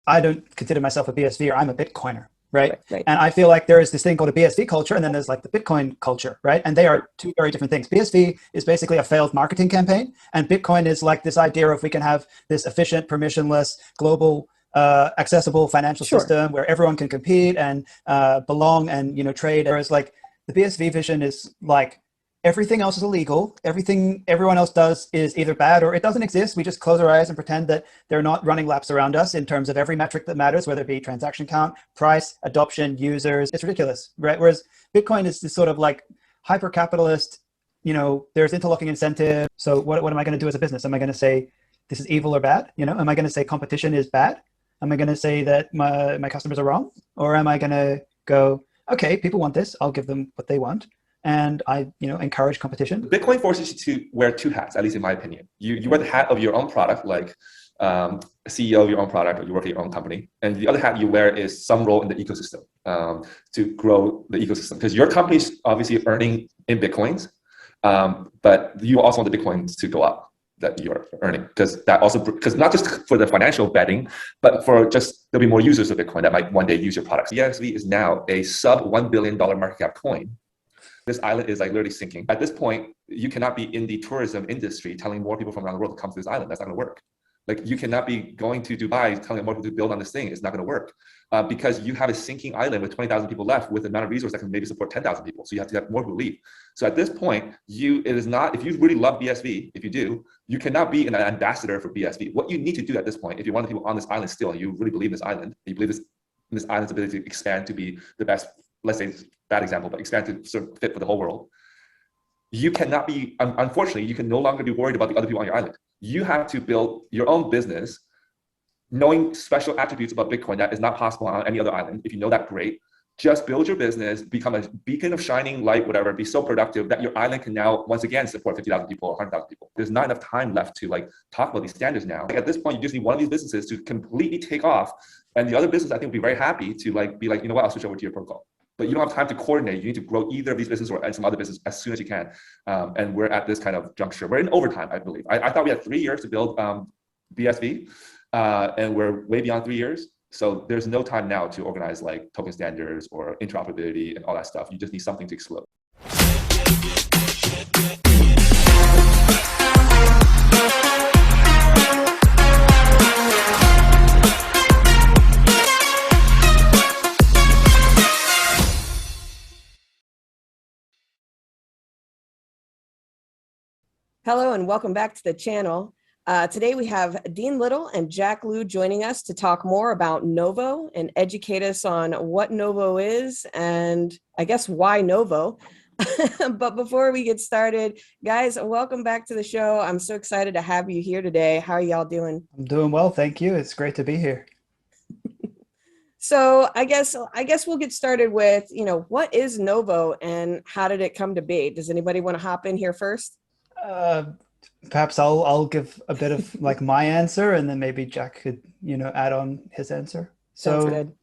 I don't consider myself a BSV, or I'm a Bitcoiner, right? Right. And I feel like there is this thing called a BSV culture, and then there's like the Bitcoin culture, right? And they are two very different things. BSV is basically a failed marketing campaign, and Bitcoin is like this idea of we can have this efficient, permissionless, global, accessible financial Sure. system where everyone can compete and belong and trade. Whereas like the BSV vision is like everything else is illegal. Everything everyone else does is either bad or it doesn't exist. We just close our eyes and pretend that they're not running laps around us in terms of every metric that matters, whether it be transaction count, price, adoption, users. It's ridiculous, right? Whereas Bitcoin is this sort of like hyper capitalist, there's interlocking incentive. So what am I going to do as a business? Am I going to say this is evil or bad? Am I going to say competition is bad? Am I going to say that my customers are wrong? Or am I going to go, okay, people want this, I'll give them what they want. And I, encourage competition. Bitcoin forces you to wear two hats, at least in my opinion. You wear the hat of your own product, like a CEO of your own product, or you work at your own company. And the other hat you wear is some role in the ecosystem to grow the ecosystem. Because your company's obviously earning in Bitcoins, but you also want the Bitcoins to go up that you're earning. Because not just for the financial betting, but for just there'll be more users of Bitcoin that might one day use your products. BSV is now a sub $1 billion market cap coin. This island is like literally sinking. At this point, you cannot be in the tourism industry telling more people from around the world to come to this island. That's not going to work. Like you cannot be going to Dubai telling more people to build on this thing. It's not going to work because you have a sinking island with 20,000 people left with the amount of resources that can maybe support 10,000 people. So you have to have more people leave. So at this point, it is not, if you really love BSV, if you do, you cannot be an ambassador for BSV. What you need to do at this point, if you want the people on this island still, and you really believe in this island, you believe this island's ability to expand to be the best, let's say, bad example, but expand to sort of fit for the whole world. You cannot be, unfortunately, you can no longer be worried about the other people on your island. You have to build your own business, knowing special attributes about Bitcoin that is not possible on any other island. If you know that, great. Just build your business, become a beacon of shining light, whatever, be so productive that your island can now, once again, support 50,000 people or 100,000 people. There's not enough time left to talk about these standards now. At this point, you just need one of these businesses to completely take off. And the other business, I think, will be very happy to be like, you know what, I'll switch over to your protocol. But you don't have time to coordinate. You need to grow either of these businesses or some other business as soon as you can. And we're at this kind of juncture. We're in overtime, I believe. I thought we had 3 years to build BSV, and we're way beyond 3 years. So there's no time now to organize like token standards or interoperability and all that stuff. You just need something to explode. Hello and welcome back to the channel. Today we have Dean Little and Jack Liu joining us to talk more about Novo and educate us on what Novo is and I guess why Novo. But before we get started, guys, welcome back to the show. I'm so excited to have you here today. How are y'all doing? I'm doing well, thank you. It's great to be here. So I guess we'll get started with, what is Novo and how did it come to be? Does anybody want to hop in here first? Perhaps I'll give a bit of like my answer, and then maybe Jack could add on his answer. Sounds good.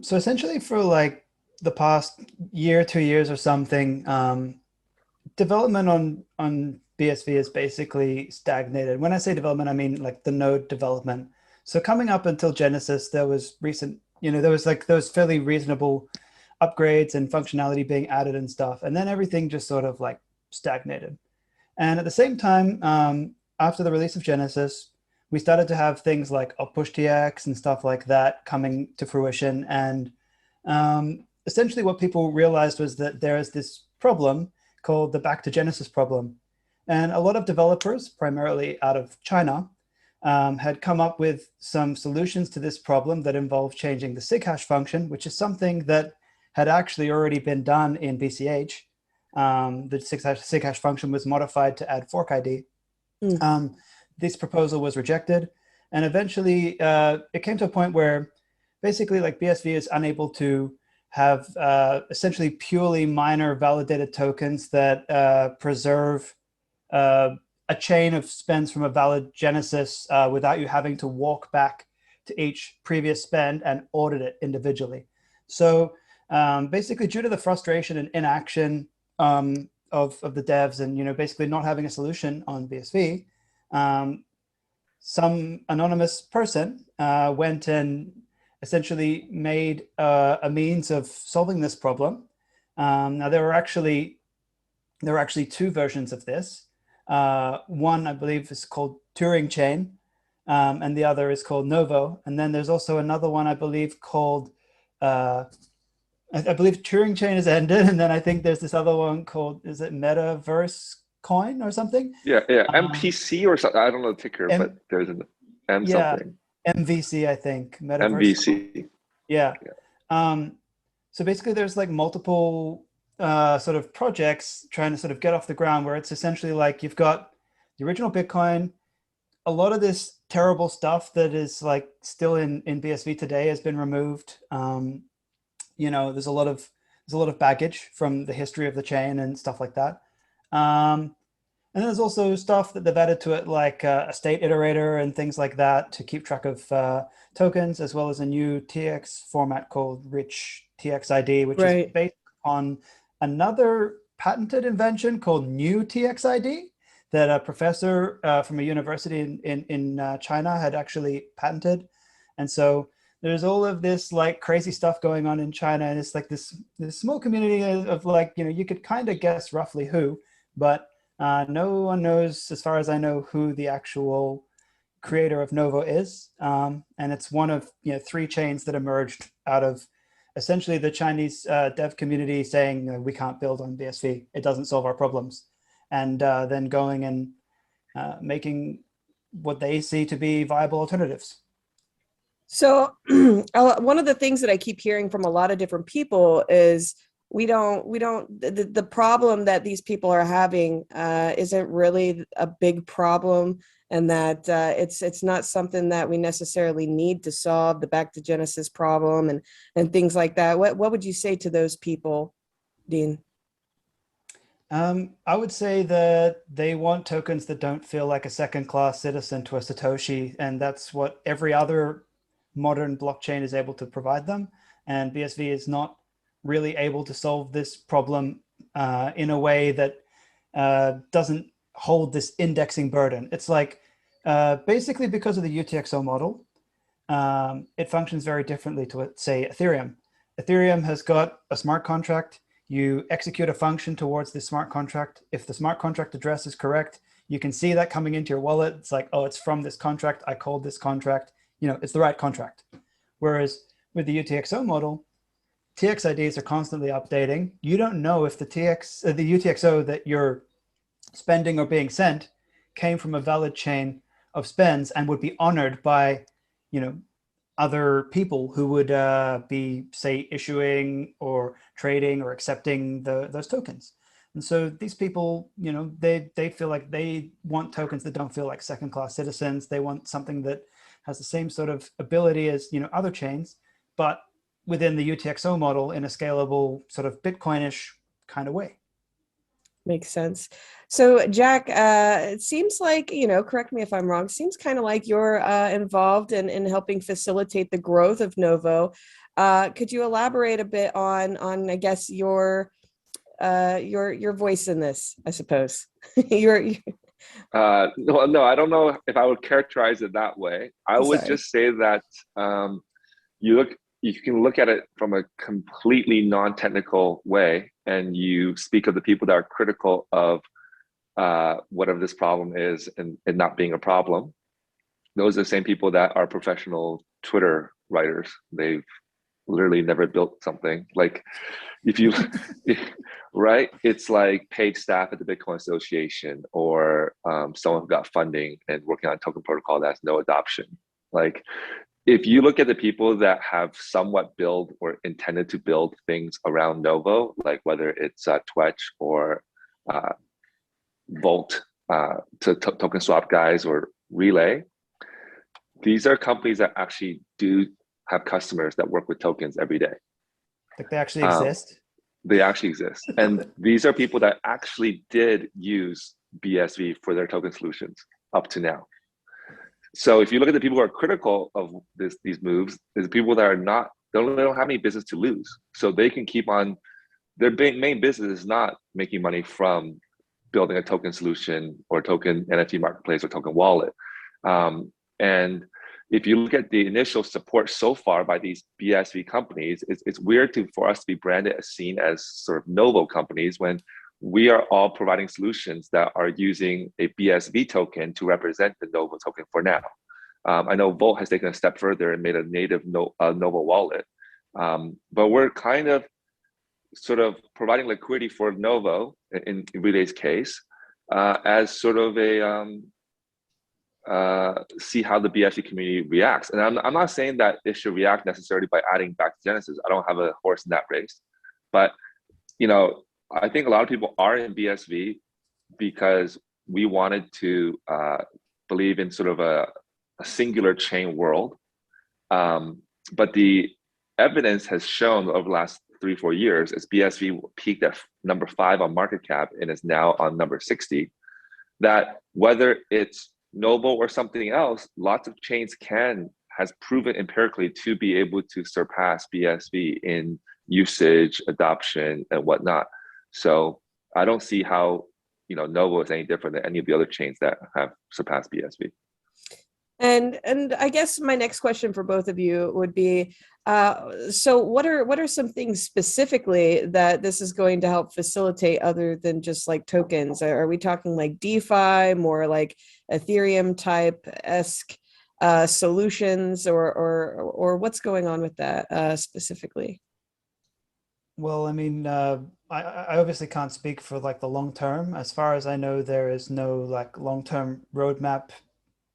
So essentially, for like the past year, 2 years or something, development on BSV is basically stagnated. When I say development, I mean like the node development. So coming up until Genesis, there was those fairly reasonable upgrades and functionality being added and stuff, and then everything just sort of like stagnated. And at the same time, after the release of Genesis, we started to have things like PushTX and stuff like that coming to fruition. And essentially what people realized was that there is this problem called the back to Genesis problem. And a lot of developers, primarily out of China, had come up with some solutions to this problem that involved changing the sig hash function, which is something that had actually already been done in BCH. The sig hash function was modified to add fork ID. This proposal was rejected. And eventually it came to a point where basically like BSV is unable to have essentially purely miner validated tokens that preserve a chain of spends from a valid Genesis without you having to walk back to each previous spend and audit it individually. So basically due to the frustration and inaction of the devs and basically not having a solution on BSV, some anonymous person went and essentially made a means of solving this problem. Now there were actually two versions of this. One, I believe, is called Turing chain, and the other is called Novo. And then there's also another one, I believe, called I believe Turing chain is ended, and then I think there's this other one called, is it Metaverse Coin or something? Yeah, MPC or something. I don't know the ticker, but there's an M yeah, something. MVC, I think. Metaverse. MVC. Yeah. So basically, there's like multiple sort of projects trying to sort of get off the ground, where it's essentially like you've got the original Bitcoin. A lot of this terrible stuff that is like still in BSV today has been removed. You know, there's a lot of baggage from the history of the chain and stuff like that. And then there's also stuff that they've added to it, like a state iterator and things like that to keep track of tokens, as well as a new TX format called Rich TXID, which is based on another patented invention called New TXID that a professor from a university in China had actually patented. And so there's all of this like crazy stuff going on in China, and it's like this small community of like, you know, you could kind of guess roughly who, but no one knows, as far as I know, who the actual creator of Novo is. And it's one of, you know, 3 chains that emerged out of essentially the Chinese dev community saying, you know, we can't build on BSV, it doesn't solve our problems, and then going and making what they see to be viable alternatives. So one of the things that I keep hearing from a lot of different people is the problem that these people are having isn't really a big problem, and that it's not something that we necessarily need to solve the back to Genesis problem and things like that. What would you say to those people, Dean? I would say that they want tokens that don't feel like a second-class citizen to a Satoshi, and that's what every other modern blockchain is able to provide them. And BSV is not really able to solve this problem in a way that doesn't hold this indexing burden. It's like basically because of the UTXO model, it functions very differently to, say, Ethereum. Ethereum has got a smart contract. You execute a function towards the smart contract. If the smart contract address is correct, you can see that coming into your wallet. It's like, oh, it's from this contract. I called this contract. You know, it's the right contract. Whereas with the UTXO model, TXIDs are constantly updating. You don't know if the UTXO that you're spending or being sent came from a valid chain of spends and would be honored by, you know, other people who would be, say, issuing or trading or accepting those tokens. And so these people, you know, they feel like they want tokens that don't feel like second-class citizens. They want something that has the same sort of ability as, you know, other chains, but within the UTXO model in a scalable sort of Bitcoin-ish kind of way. Makes sense. So Jack, it seems like, you know, correct me if I'm wrong, seems kind of like you're involved in helping facilitate the growth of Novo. Could you elaborate a bit on I guess your voice in this, I suppose? No, I don't know if I would characterize it that way. I would just say that you can look at it from a completely non-technical way, and you speak of the people that are critical of whatever this problem is and not being a problem. Those are the same people that are professional Twitter writers. They've literally never built something. Like if you, right? It's like paid staff at the Bitcoin Association, or someone who got funding and working on a token protocol that has no adoption. Like, if you look at the people that have somewhat built or intended to build things around Novo, like whether it's Twetch or Volt, to token swap guys, or Relay, these are companies that actually do have customers that work with tokens every day. Like they actually exist? They actually exist. And these are people that actually did use BSV for their token solutions up to now. So if you look at the people who are critical of these moves, there's people that are not, they don't have any business to lose. So they can keep on, their main business is not making money from building a token solution or token NFT marketplace or token wallet. And if you look at the initial support so far by these BSV companies, it's weird for us to be branded as seen as sort of Novo companies when we are all providing solutions that are using a BSV token to represent the Novo token for now. I know Volt has taken a step further and made a native Novo wallet, but we're kind of sort of providing liquidity for Novo in Relay's case as sort of a see how the BSV community reacts. And I'm not saying that it should react necessarily by adding back to Genesis. I don't have a horse in that race, but I think a lot of people are in BSV because we wanted to believe in sort of a singular chain world. But the evidence has shown over the last 3-4 years, as BSV peaked at number 5 on market cap and is now on number 60, that whether it's Novo or something else, lots of chains has proven empirically to be able to surpass BSV in usage, adoption, and whatnot. So I don't see how Novo is any different than any of the other chains that have surpassed BSV. And I guess my next question for both of you would be, so what are some things specifically that this is going to help facilitate other than just like tokens? Are we talking like DeFi, more like Ethereum type-esque solutions, or what's going on with that specifically? Well, I mean, I obviously can't speak for like the long term. As far as I know, there is no like long-term roadmap.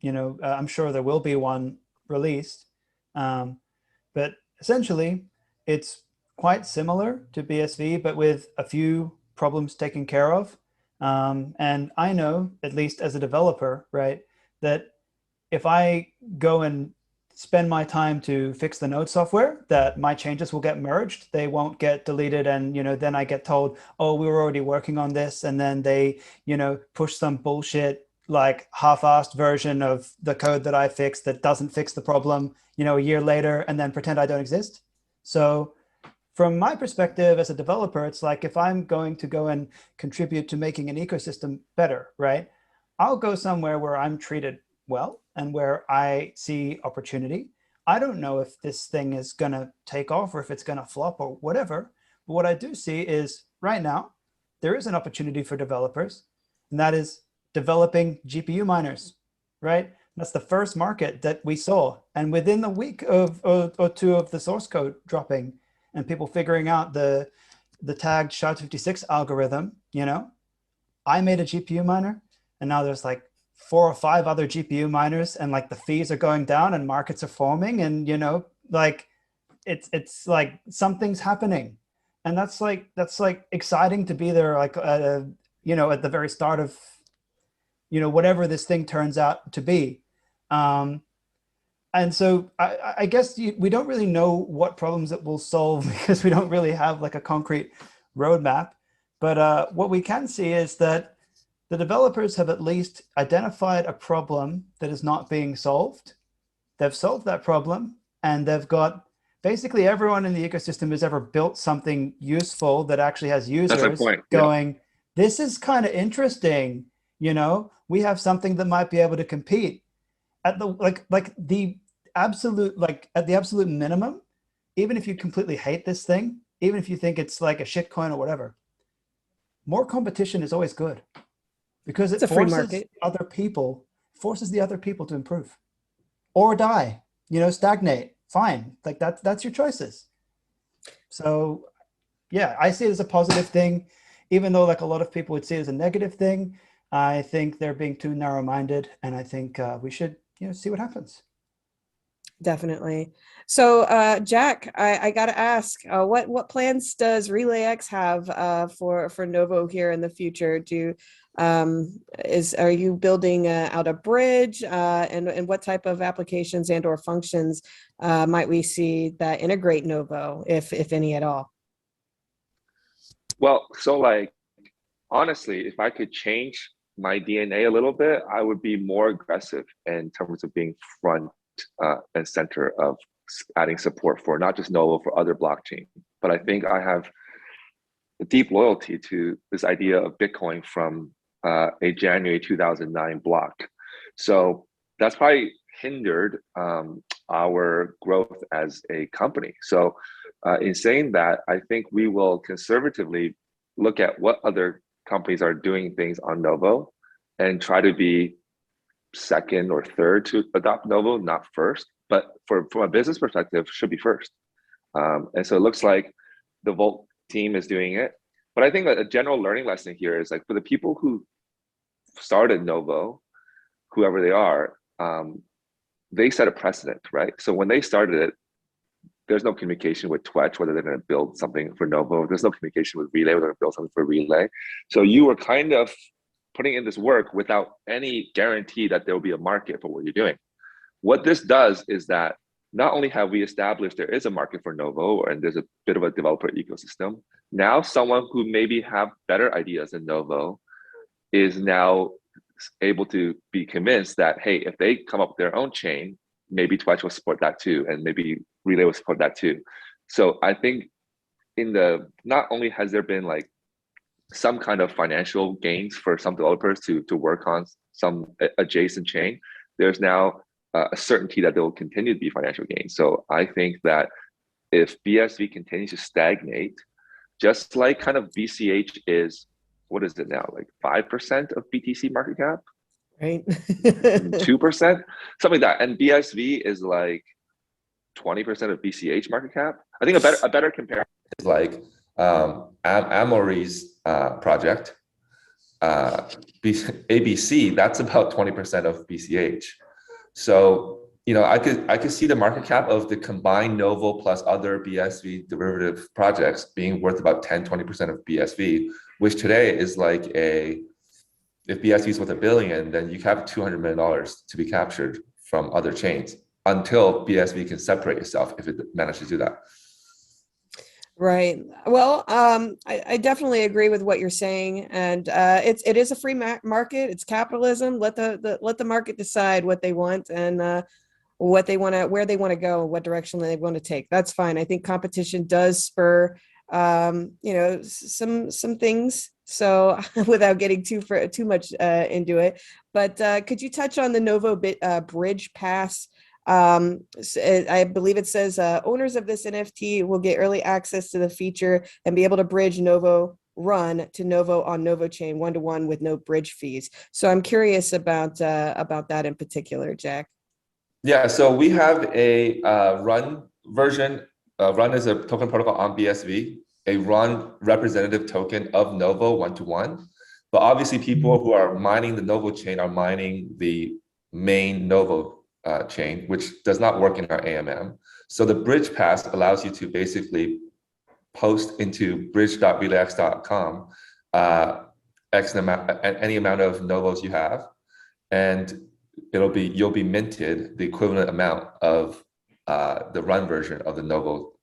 I'm sure there will be one released, but essentially it's quite similar to BSV, but with a few problems taken care of. And I know, at least as a developer, right, that if I go and spend my time to fix the node software, that my changes will get merged. They won't get deleted. And, then I get told, oh, we were already working on this. And then they, push some bullshit, like half-assed version of the code that I fixed that doesn't fix the problem, a year later, and then pretend I don't exist. So from my perspective as a developer, it's like, if I'm going to go and contribute to making an ecosystem better, right, I'll go somewhere where I'm treated well and where I see opportunity. I don't know if this thing is going to take off or if it's going to flop or whatever. But what I do see is right now, there is an opportunity for developers, and that is developing GPU miners, right? That's the first market that we saw. And within the week or two of the source code dropping and people figuring out the tagged SHA-256 algorithm, I made a GPU miner, and now there's like 4 or 5 other GPU miners, and like the fees are going down and markets are forming, and like it's like something's happening. And that's like exciting to be there, like at the very start of whatever this thing turns out to be. And so I guess we don't really know what problems it will solve because we don't really have like a concrete roadmap. But what we can see is that the developers have at least identified a problem that is not being solved. They've solved that problem, and they've got basically everyone in the ecosystem who's ever built something useful that actually has users going, yeah, this is kind of interesting. We have something that might be able to compete at the absolute minimum. Even if you completely hate this thing, even if you think it's like a shit coin or whatever, more competition is always good, because it forces the other people to improve or die, stagnate. Fine. Like that's your choices. So yeah, I see it as a positive thing, even though like a lot of people would see it as a negative thing. I think they're being too narrow-minded, and I think we should, see what happens. Definitely. So, Jack, I got to ask, what plans does RelayX have for Novo here in the future? Are you building out a bridge, and what type of applications and/or functions might we see that integrate Novo, if any at all? Well, so like honestly, if I could change my DNA a little bit, I would be more aggressive in terms of being front and center of adding support for not just Novo, for other blockchain. But I think I have a deep loyalty to this idea of Bitcoin from a January 2009 block. So that's probably hindered our growth as a company. So in saying that, I think we will conservatively look at what other companies are doing things on Novo and try to be second or third to adopt Novo, not first. But from a business perspective, should be first. And so it looks like the Volt team is doing it. But I think that a general learning lesson here is like for the people who started Novo, whoever they are, they set a precedent, right? So when they started it, there's no communication with Twetch, whether they're going to build something for Novo. There's no communication with Relay, whether they're going to build something for Relay. So you were kind of putting in this work without any guarantee that there will be a market for what you're doing. What this does is that not only have we established there is a market for Novo and there's a bit of a developer ecosystem, now someone who maybe have better ideas than Novo is now able to be convinced that, hey, if they come up with their own chain, maybe Twitch will support that too, and maybe Relay will support that too. So I think not only has there been like some kind of financial gains for some developers to work on some adjacent chain, there's now a certainty that there will continue to be financial gains. So I think that if BSV continues to stagnate, just like kind of BCH is, what is it now, like 5% of BTC market cap? Right. 2%, something like that. And BSV is like 20% of BCH market cap. I think a better comparison is like Amory's project, ABC. That's about 20% of BCH. So I could see the market cap of the combined Novo plus other BSV derivative projects being worth about 10-20% of BSV, which today is like if BSV is worth $1 billion, then you have $200 million to be captured from other chains until BSV can separate itself if it manages to do that. Right. Well, I definitely agree with what you're saying, and it is a free market. It's capitalism. Let the market decide what they want and what they want to, where they want to go, what direction they want to take. That's fine. I think competition does spur some things. So without getting too much into it, but could you touch on the Novo bridge pass? I believe it says owners of this NFT will get early access to the feature and be able to bridge Novo Run to Novo on Novo Chain 1-to-1 with no bridge fees. So I'm curious about that in particular, Jack. Yeah, so we have a Run version. Run is a token protocol on BSV, a Run representative token of Novo 1-to-1. But obviously, people who are mining the Novo chain are mining the main Novo chain, which does not work in our AMM. So the bridge pass allows you to basically post into bridge.relax.com any amount of Novos you have, and you'll be minted the equivalent amount of the Run version of the Novo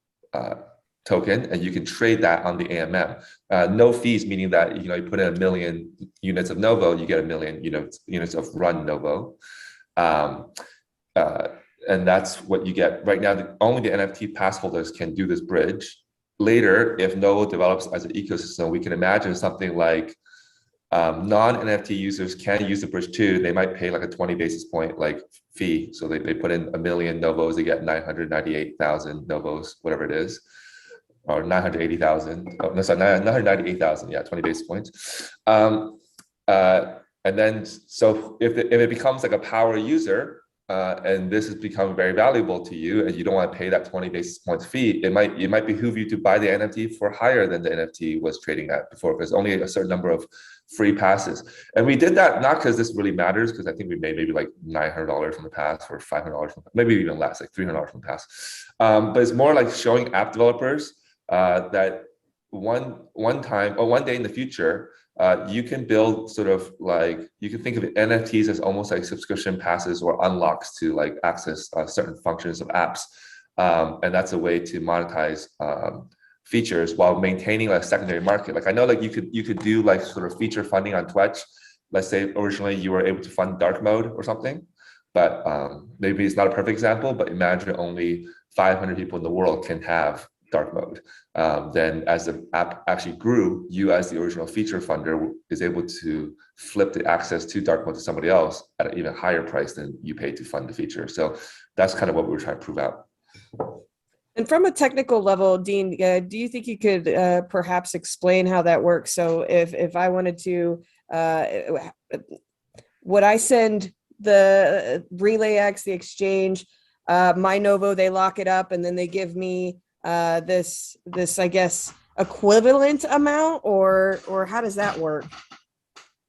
token, and you can trade that on the AMM. No fees, meaning that you put in 1 million units of Novo, you get 1 million units of Run Novo. And that's what you get right now. Only the NFT pass holders can do this bridge. Later, if Novo develops as an ecosystem, we can imagine something like non-NFT users can use the bridge too. They might pay like a 20 basis point like fee. So they put in 1 million Novos, they get 998,000 Novos, whatever it is, or 980,000. Oh, no, sorry, 998,000. Yeah, 20 basis points. And then, so if it becomes like a power user, and this has become very valuable to you, and you don't want to pay that 20 basis points fee, it might behoove you to buy the NFT for higher than the NFT was trading at before. There's only a certain number of free passes, and we did that not because this really matters, because I think we made maybe like $900 from the pass, or $500 from, maybe even less, like $300 from the pass. But it's more like showing app developers that one time or one day in the future, you can build sort of like, you can think of NFTs as almost like subscription passes or unlocks to like access certain functions of apps. And that's a way to monetize features while maintaining a secondary market. Like I know like you could do like sort of feature funding on Twitch. Let's say originally you were able to fund dark mode or something, but maybe it's not a perfect example, but imagine only 500 people in the world can have dark mode. Then as the app actually grew, you as the original feature funder is able to flip the access to dark mode to somebody else at an even higher price than you paid to fund the feature. So that's kind of what we were trying to prove out. And from a technical level, Dean, do you think you could perhaps explain how that works? So if I wanted to, would I send the RelayX, the exchange, my Novo, they lock it up, and then they give me this I guess equivalent amount, or how does that work?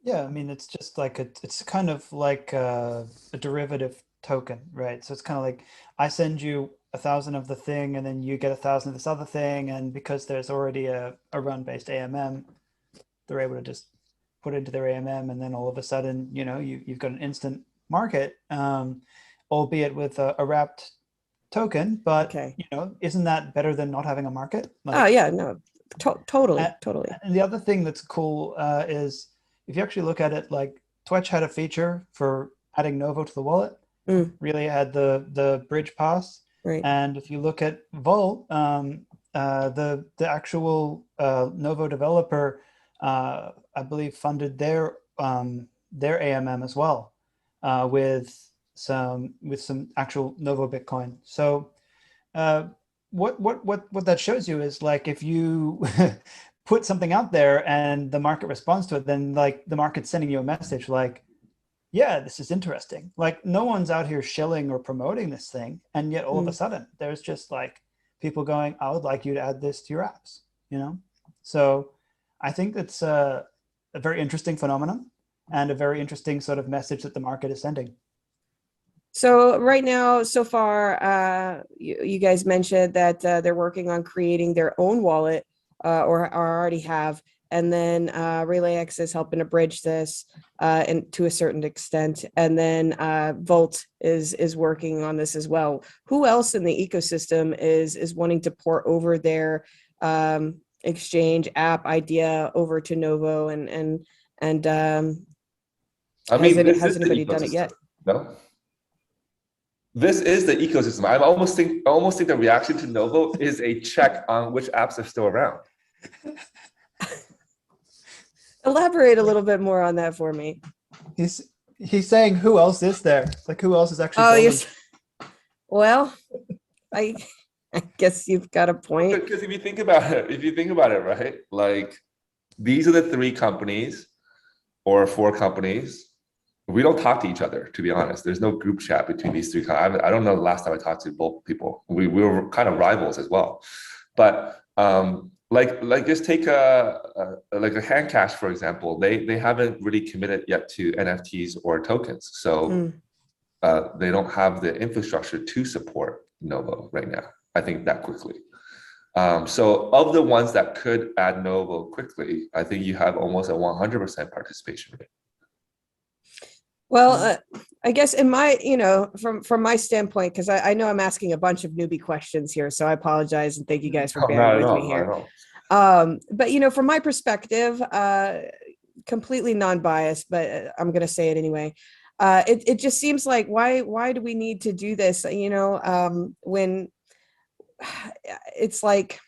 Yeah, I mean, it's just like it's kind of like a derivative token, right? So it's kind of like I send you 1,000 of the thing, and then you get 1,000 of this other thing, and because there's already a run-based AMM, they're able to just put it into their AMM, and then all of a sudden, you've got an instant market, albeit with a wrapped token. But Okay. isn't that better than not having a market? Oh yeah, no, totally. And the other thing that's cool is if you actually look at it, like Twitch had a feature for adding Novo to the wallet. Really had the bridge pass. Right. And if you look at Vault, the actual Novo developer, I believe, funded their AMM as well, with some actual Novo Bitcoin. So what that shows you is, like, if you put something out there and the market responds to it, then like the market's sending you a message like, yeah, this is interesting. Like, no one's out here shilling or promoting this thing, and yet all of a sudden there's just like people going, I would like you to add this to your apps, So I think that's a very interesting phenomenon and a very interesting sort of message that the market is sending. So right now, so far, you guys mentioned that they're working on creating their own wallet, or already have, and then RelayX is helping to bridge this and to a certain extent, and then Volt is working on this as well. Who else in the ecosystem is wanting to port over their exchange app idea over to Novo, and I mean, has anybody done it yet? No. This is the ecosystem. I almost think the reaction to Novo is a check on which apps are still around. Elaborate a little bit more on that for me. He's saying, who else is there? Like, who else is actually Oh, building? Well, I guess you've got a point. Because if you think about it, right? Like, these are the 3 companies or 4 companies. We don't talk to each other, to be honest. There's no group chat between these 3. I don't know the last time I talked to both people. We were kind of rivals as well. But like just take a hand cash, for example. They haven't really committed yet to NFTs or tokens. So they don't have the infrastructure to support Novo right now, I think, that quickly. So of the ones that could add Novo quickly, I think you have almost a 100% participation rate. Well, I guess in my, from my standpoint, because I know I'm asking a bunch of newbie questions here, so I apologize and thank you guys for bearing with me here. But from my perspective, completely non-biased, but I'm going to say it anyway. It just seems like why do we need to do this? When it's like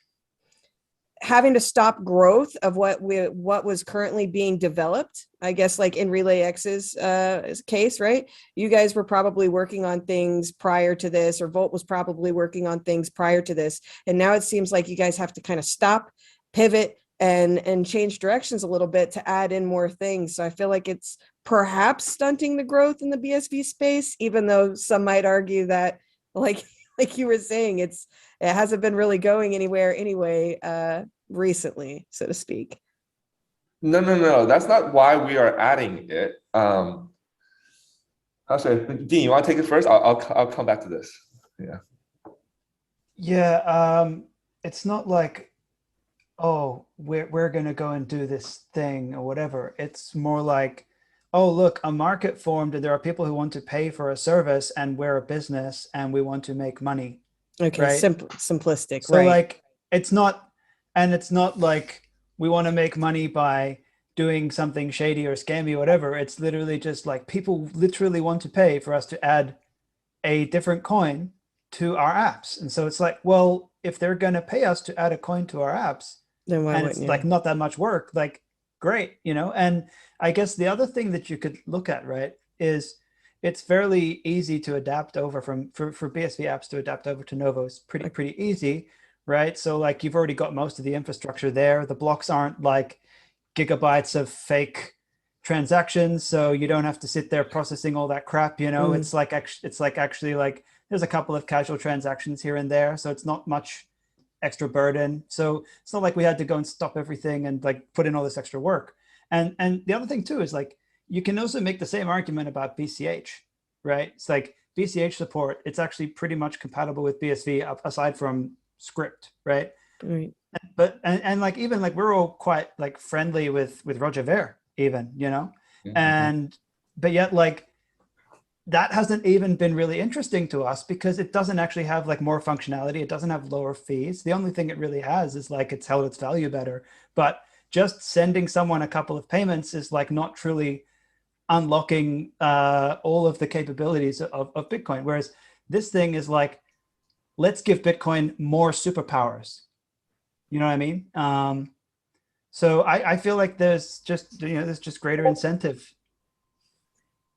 having to stop growth of what was currently being developed. I guess, like in RelayX's case, right? You guys were probably working on things prior to this, or Volt was probably working on things prior to this. And now it seems like you guys have to kind of stop, pivot, and change directions a little bit to add in more things. So I feel like it's perhaps stunting the growth in the BSV space, even though some might argue that, like you were saying, it hasn't been really going anywhere anyway, recently, so to speak. No. That's not why we are adding it. How should I, Dean, you want to take it first? I'll come back to this. Yeah. It's not like, oh, we're going to go and do this thing or whatever. It's more like, oh, look, a market formed and there are people who want to pay for a service, and we're a business and we want to make money. Okay, right? Simplistic, so right? Like, it's not like we want to make money by doing something shady or scammy or whatever. It's literally just like people literally want to pay for us to add a different coin to our apps. And so it's like, well, if they're going to pay us to add a coin to our apps, Then why and it's wouldn't like you? not that much work, like great, you know. And I guess the other thing that you could look at, right, is it's fairly easy to adapt over from for BSV apps to adapt over to Novo is pretty easy, right? So like you've already got most of the infrastructure there. The blocks aren't like gigabytes of fake transactions, so you don't have to sit there processing all that crap, you know. Mm. It's actually like there's a couple of casual transactions here and there, so it's not much extra burden. So it's not like we had to go and stop everything and like put in all this extra work. And the other thing too is like you can also make the same argument about BCH, right? It's like BCH support, it's actually pretty much compatible with BSV aside from script, right? Right. But and like even like we're all quite like friendly with Roger Ver even, you know. Mhm. And but yet like that hasn't even been really interesting to us because it doesn't actually have like more functionality. It doesn't have lower fees. The only thing it really has is like it's held its value better. But just sending someone a couple of payments is like not truly unlocking all of the capabilities of Bitcoin. Whereas this thing is like, let's give Bitcoin more superpowers. You know what I mean? So I feel like there's just, you know, there's just greater incentive.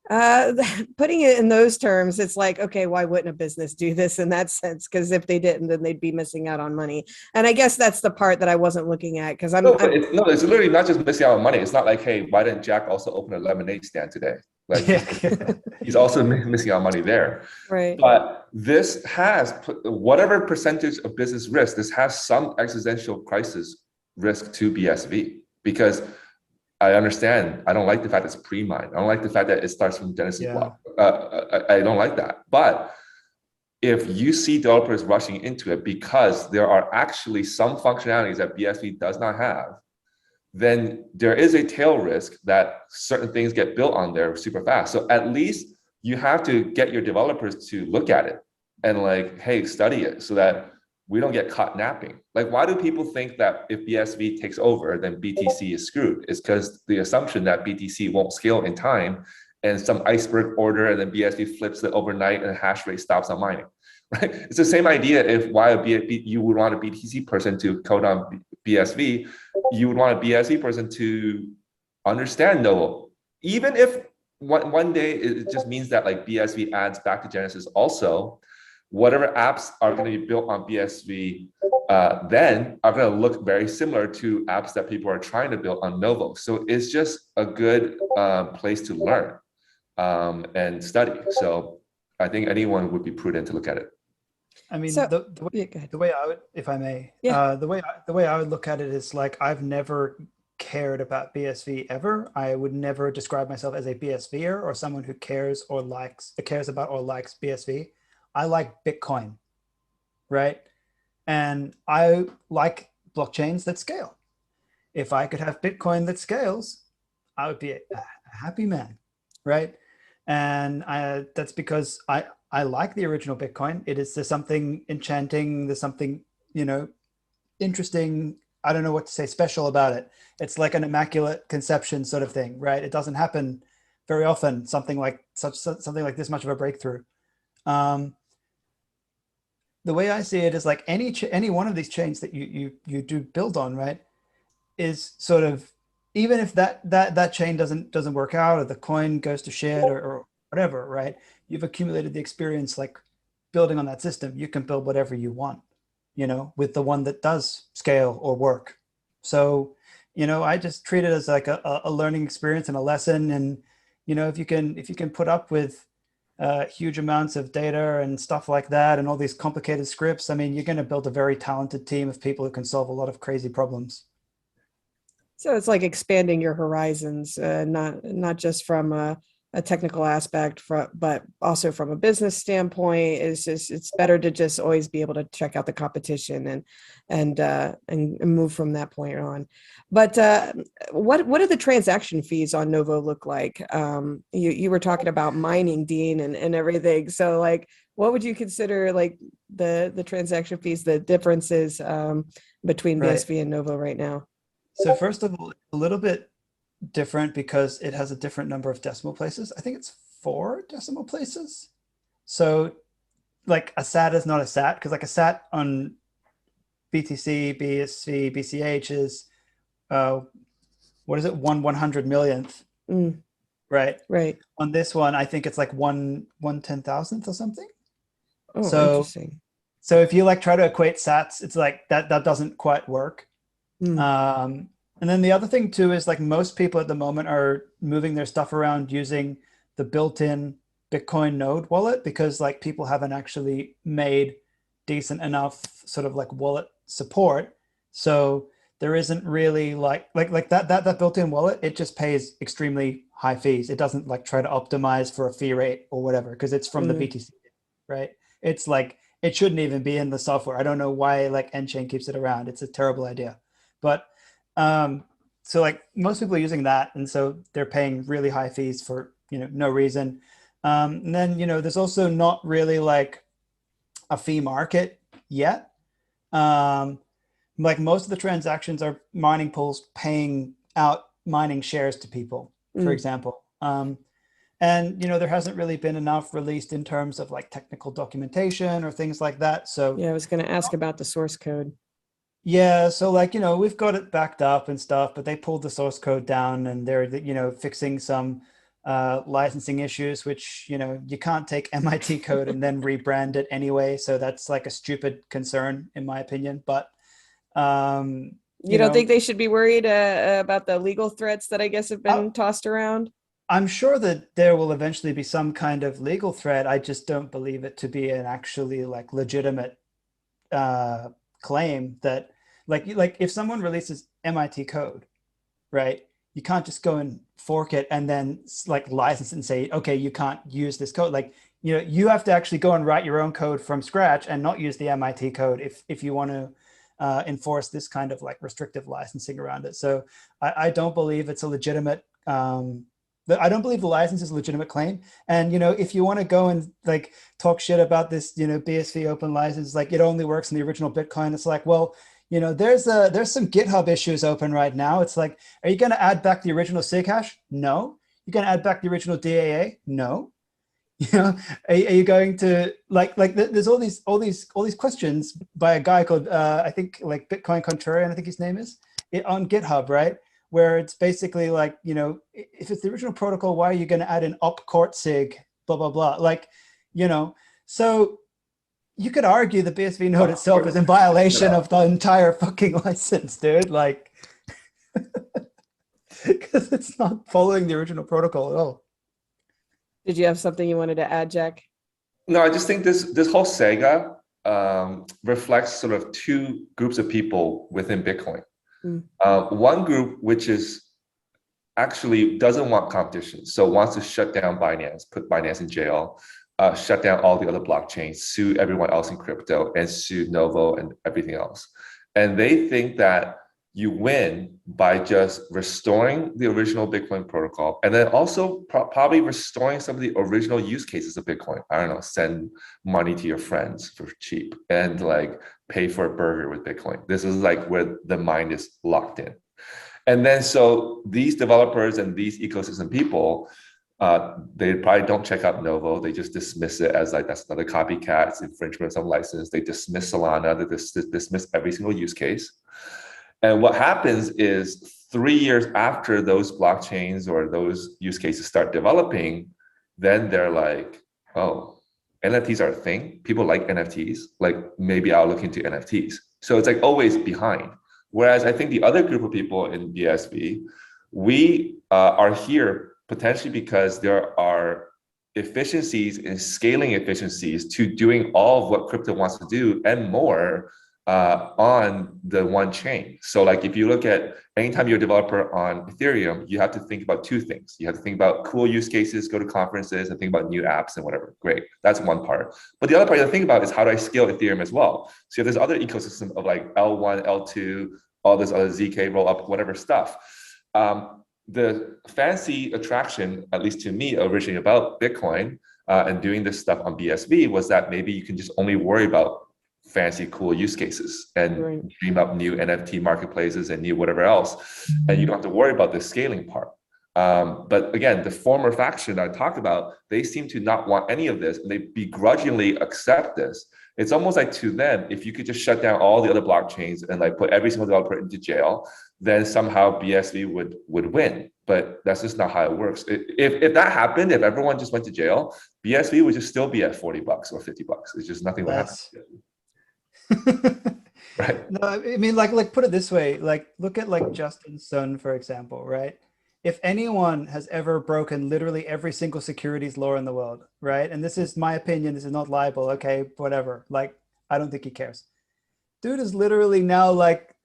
Uh, Putting it in those terms, it's like, okay, why wouldn't a business do this in that sense? Because if they didn't, then they'd be missing out on money. And I guess that's the part that I wasn't looking at because No, but it's literally not just missing out on money. It's not like, hey, why didn't Jack also open a lemonade stand today? Like Yeah. he's also missing out on money there. right. But this has whatever percentage of business risk, this has some existential crisis risk to BSV because I understand. I don't like the fact it's pre-mined. I don't like the fact that it starts from Genesis Yeah. block. I don't like that. But if you see developers rushing into it because there are actually some functionalities that BSV does not have, then there is a tail risk that certain things get built on there super fast. So at least you have to get your developers to look at it and like, hey, study it so that we don't get caught napping. Like, why do people think that if BSV takes over, then BTC is screwed? It's because the assumption that BTC won't scale in time and some iceberg order and then BSV flips it overnight and the hash rate stops on mining. Right? It's the same idea if you would want a BTC person to code on BSV, you would want a BSV person to understand Novo. Even if one day it just means that like BSV adds back to Genesis also, whatever apps are going to be built on BSV then are going to look very similar to apps that people are trying to build on Novo. So it's just a good place to learn and study. So I think anyone would be prudent to look at it. I mean, So, yeah, go ahead. the way I would, if I may, Yeah. the way I would look at it is like I've never cared about BSV ever. I would never describe myself as a BSVer or someone who cares about or likes BSV. I like Bitcoin, right? And I like blockchains that scale. If I could have Bitcoin that scales, I would be a happy man, right? And that's because I like the original Bitcoin. There's something enchanting. There's something, you know, interesting. I don't know what to say special about it. It's like an immaculate conception sort of thing, right? It doesn't happen very often. Something like this much of a breakthrough. Um, the way I see it is like any one of these chains that you do build on, right, is sort of, even if that chain doesn't work out or the coin goes to shit or whatever, right? You've accumulated the experience like building on that system. You can build whatever you want, you know, with the one that does scale or work. So, you know, I just treat it as like a learning experience and a lesson. And, you know, if you can put up with huge amounts of data and stuff like that and all these complicated scripts, I mean, you're going to build a very talented team of people who can solve a lot of crazy problems. So it's like expanding your horizons, not just from a technical aspect, but also from a business standpoint. It's better to just always be able to check out the competition and move from that point on. But what do the transaction fees on Novo look like? You were talking about mining, Dean, and everything. So like, what would you consider like the transaction fees, the differences between Right. BSV and Novo right now? So first of all, a little bit different because it has a different number of decimal places. I think it's 4 decimal places. So like a sat is not a sat because like a sat on BTC, BSV, BCH is what is it, 1/100 millionth, right? Right. On this one, I think it's like 1/10,000th or something. Oh, So interesting. so if you like try to equate sats, it's like that doesn't quite work. And then the other thing too is like most people at the moment are moving their stuff around using the built-in Bitcoin node wallet, because like people haven't actually made decent enough sort of like wallet support. So there isn't really like that built-in wallet, it just pays extremely high fees. It doesn't like try to optimize for a fee rate or whatever, because it's from the BTC, right? It's like it shouldn't even be in the software. I don't know why like nChain keeps it around. It's a terrible idea. But so like most people are using that, and so they're paying really high fees for no reason. And then there's also not really like a fee market yet. Like most of the transactions are mining pools paying out mining shares to people, for example. And there hasn't really been enough released in terms of like technical documentation or things like that. So yeah, I was going to ask about the source code. Yeah, so like we've got it backed up and stuff, but they pulled the source code down, and they're fixing some licensing issues, which you can't take MIT code and then rebrand it anyway. So that's like a stupid concern in my opinion. But you don't think they should be worried about the legal threats that I guess have been tossed around? I'm sure that there will eventually be some kind of legal threat. I just don't believe it to be an actually like legitimate claim that like if someone releases MIT code, right? You can't just go and fork it and then like license it and say, okay, you can't use this code. Like, you have to actually go and write your own code from scratch and not use the MIT code if you want to enforce this kind of like restrictive licensing around it. So I don't believe it's a legitimate I don't believe the license is a legitimate claim. And, if you want to go and like talk shit about this, BSV open license, like it only works in the original Bitcoin. It's like, well, there's some GitHub issues open right now. It's like, are you going to add back the original SIG hash? No. You're going to add back the original DAA? No. Are you going to like there's all these questions by a guy called I think like Bitcoin Contrarian, I think his name is, on GitHub, right? Where it's basically like, if it's the original protocol, why are you going to add an opcourt sig, blah, blah, blah. Like, so you could argue the BSV node itself is in violation of the entire fucking license, dude. Like, because it's not following the original protocol at all. Did you have something you wanted to add, Jack? No, I just think this whole saga reflects sort of two groups of people within Bitcoin. One group, which is actually doesn't want competition, so wants to shut down Binance, put Binance in jail, shut down all the other blockchains, sue everyone else in crypto, and sue Novo and everything else. And they think that you win by just restoring the original Bitcoin protocol, and then also probably restoring some of the original use cases of Bitcoin. I don't know, send money to your friends for cheap and like pay for a burger with Bitcoin. This is like where the mind is locked in. And then so these developers and these ecosystem people, they probably don't check out Novo. They just dismiss it as like, that's another copycat, it's infringement of some license. They dismiss Solana, they dismiss every single use case. And what happens is 3 years after those blockchains or those use cases start developing, then they're like, oh, NFTs are a thing. People like NFTs. Like maybe I'll look into NFTs. So it's like always behind. Whereas I think the other group of people in BSV, we are here potentially because there are efficiencies and scaling efficiencies to doing all of what crypto wants to do and more on the one chain. So like if you look at anytime you're a developer on Ethereum, you have to think about two things. You have to think about cool use cases, go to conferences and think about new apps and whatever. Great, that's one part. But the other part you have to think about is how do I scale Ethereum as well? So you have this other ecosystem of like L1, L2, all this other ZK roll up, whatever stuff. The fancy attraction, at least to me originally about Bitcoin and doing this stuff on BSV was that maybe you can just only worry about fancy, cool use cases and dream up new NFT marketplaces and new whatever else. And you don't have to worry about the scaling part. But again, the former faction I talked about, they seem to not want any of this. And they begrudgingly accept this It's almost like to them, if you could just shut down all the other blockchains and like put every single developer into jail, then somehow BSV would win. But that's just not how it works. If that happened, if everyone just went to jail, BSV would just still be at $40 or $50. It's just nothing would happen. Right. No, I mean, like put it this way, like look at like Justin Sun, for example, right? If anyone has ever broken literally every single securities law in the world, right? And this is my opinion, this is not libel, okay, whatever. Like, I don't think he cares. Dude is literally now like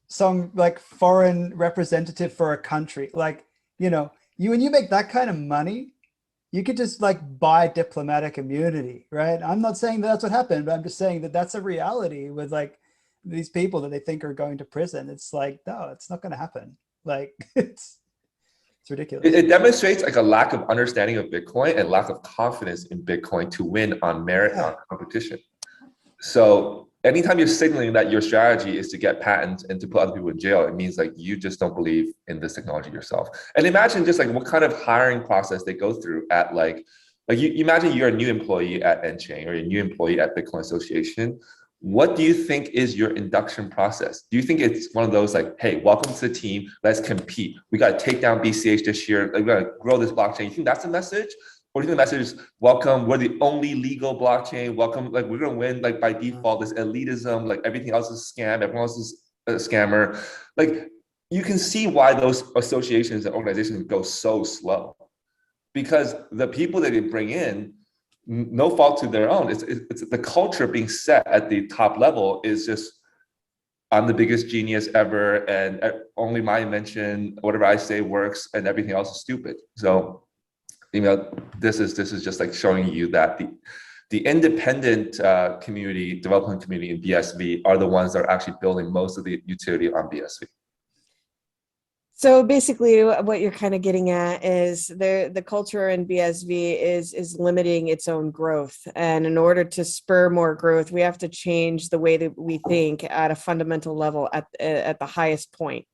some like foreign representative for a country. Like, you know, when you make that kind of money, you could just like buy diplomatic immunity, right? I'm not saying that that's what happened, but I'm just saying that that's a reality with like these people that they think are going to prison. It's like, no, it's not going to happen. Like it's ridiculous. It demonstrates like a lack of understanding of Bitcoin and lack of confidence in Bitcoin to win on merit, on competition. So anytime you're signaling that your strategy is to get patents and to put other people in jail, it means like you just don't believe in this technology yourself. And imagine just like what kind of hiring process they go through at like you imagine you're a new employee at nChain or a new employee at Bitcoin Association. What do you think is your induction process? Do you think it's one of those like, hey, welcome to the team, let's compete. We got to take down BCH this year. We got to grow this blockchain. You think that's the message? Or do you think the message is, welcome, we're the only legal blockchain, welcome, like we're going to win like by default, this elitism, like everything else is a scam, everyone else is a scammer. Like you can see why those associations and organizations go so slow. Because the people that they bring in, no fault to their own. It's the culture being set at the top level is just, I'm the biggest genius ever, and only my invention, whatever I say works, and everything else is stupid. So, you know, this is just like showing you that the independent community, development community in BSV are the ones that are actually building most of the utility on BSV. So basically what you're kind of getting at is the culture in BSV is limiting its own growth. And in order to spur more growth, we have to change the way that we think at a fundamental level at the highest point.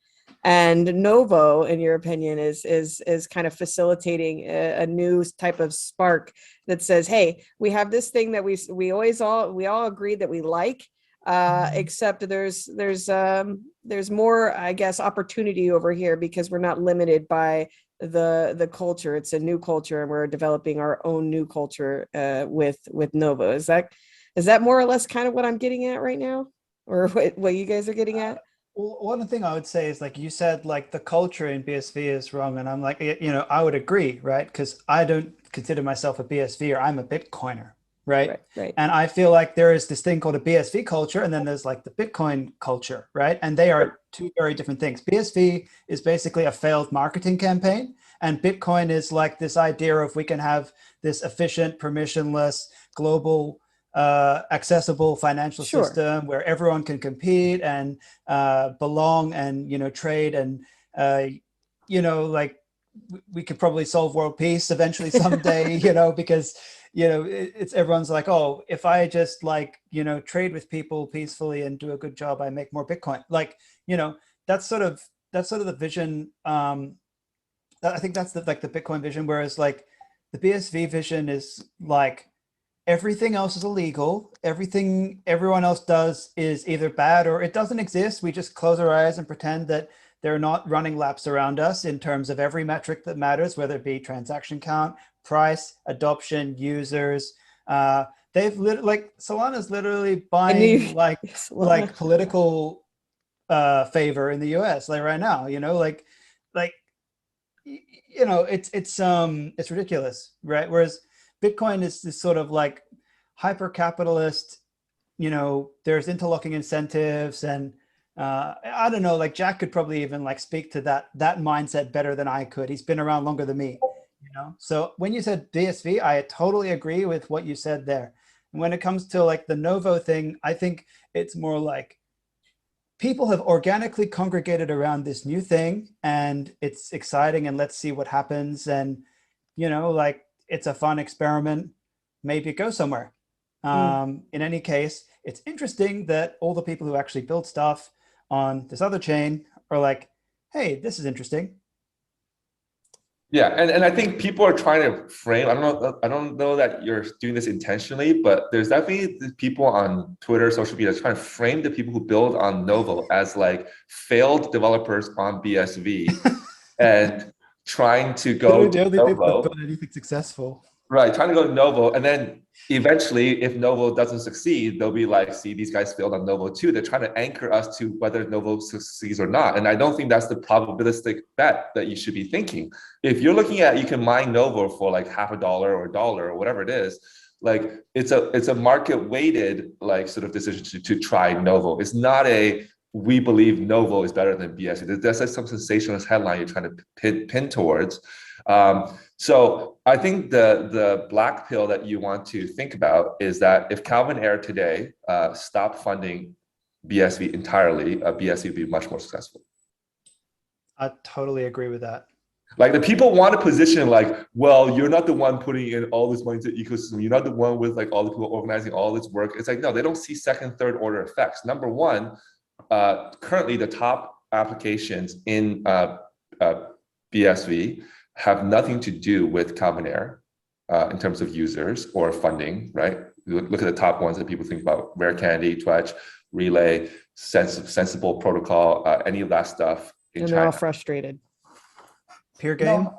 And Novo, in your opinion, is kind of facilitating a new type of spark that says, hey, we have this thing that we all agree that we like. Except there's more, I guess, opportunity over here because we're not limited by the culture. It's a new culture, and we're developing our own new culture with Novo. Is that more or less kind of what I'm getting at right now, or what you guys are getting at? Well, one thing I would say is, like you said, like the culture in BSV is wrong, and I'm like, you know, I would agree, right? Because I don't consider myself a BSV, or I'm a Bitcoiner. Right? Right. And I feel like there is this thing called a BSV culture, and then there's like the Bitcoin culture, right? And they are two very different things. BSV is basically a failed marketing campaign, and Bitcoin is like this idea of we can have this efficient, permissionless, global, accessible financial system where everyone can compete and belong and, you know, trade and, you know, like we could probably solve world peace eventually someday, you know, because you know, it's everyone's like, oh, if I just like, you know, trade with people peacefully and do a good job, I make more Bitcoin. Like, you know, that's sort of the vision. I think that's the Bitcoin vision. Whereas like the BSV vision is like everything else is illegal. Everything everyone else does is either bad or it doesn't exist. We just close our eyes and pretend that they're not running laps around us in terms of every metric that matters, whether it be transaction count, price, adoption, users. They've like Solana's literally buying like political favor in the US like right now, you know, like you know, it's ridiculous, right? Whereas Bitcoin is this sort of like hyper capitalist, you know, there's interlocking incentives and I don't know, like Jack could probably even like speak to that mindset better than I could. He's been around longer than me, you know? So when you said BSV, I totally agree with what you said there. And when it comes to like the Novo thing, I think it's more like people have organically congregated around this new thing and it's exciting and let's see what happens. And, you know, like it's a fun experiment, maybe it goes somewhere. In any case, it's interesting that all the people who actually build stuff on this other chain are like, hey, this is interesting. Yeah, and I think people are trying to frame. I don't know that you're doing this intentionally, but there's definitely people on Twitter, social media, trying to frame the people who build on Novo as like failed developers on BSV and trying to go The to only people who Novo. built anything successful. Right, trying to go to Novo, and then eventually, if Novo doesn't succeed, they'll be like, see, these guys failed on Novo too. They're trying to anchor us to whether Novo succeeds or not. And I don't think that's the probabilistic bet that you should be thinking. If you're looking at, you can mine Novo for like $0.50 or $1 or whatever it is, like it's a market weighted like sort of decision to try Novo. It's not a, we believe Novo is better than BSV. That's like some sensationalist headline you're trying to pin towards. So I think the black pill that you want to think about is that if Calvin Air today stopped funding BSV entirely, BSV would be much more successful. I totally agree with that. Like the people want a position like, well, you're not the one putting in all this money into the ecosystem. You're not the one with like all the people organizing all this work. It's like, no, they don't see second, third order effects. Number one, currently the top applications in BSV have nothing to do with Calvin Air in terms of users or funding, right? Look at the top ones that people think about: Rare Candy, Twetch, Relay, Sensible Protocol, any of that stuff in And China. they're all frustrated. Peer game?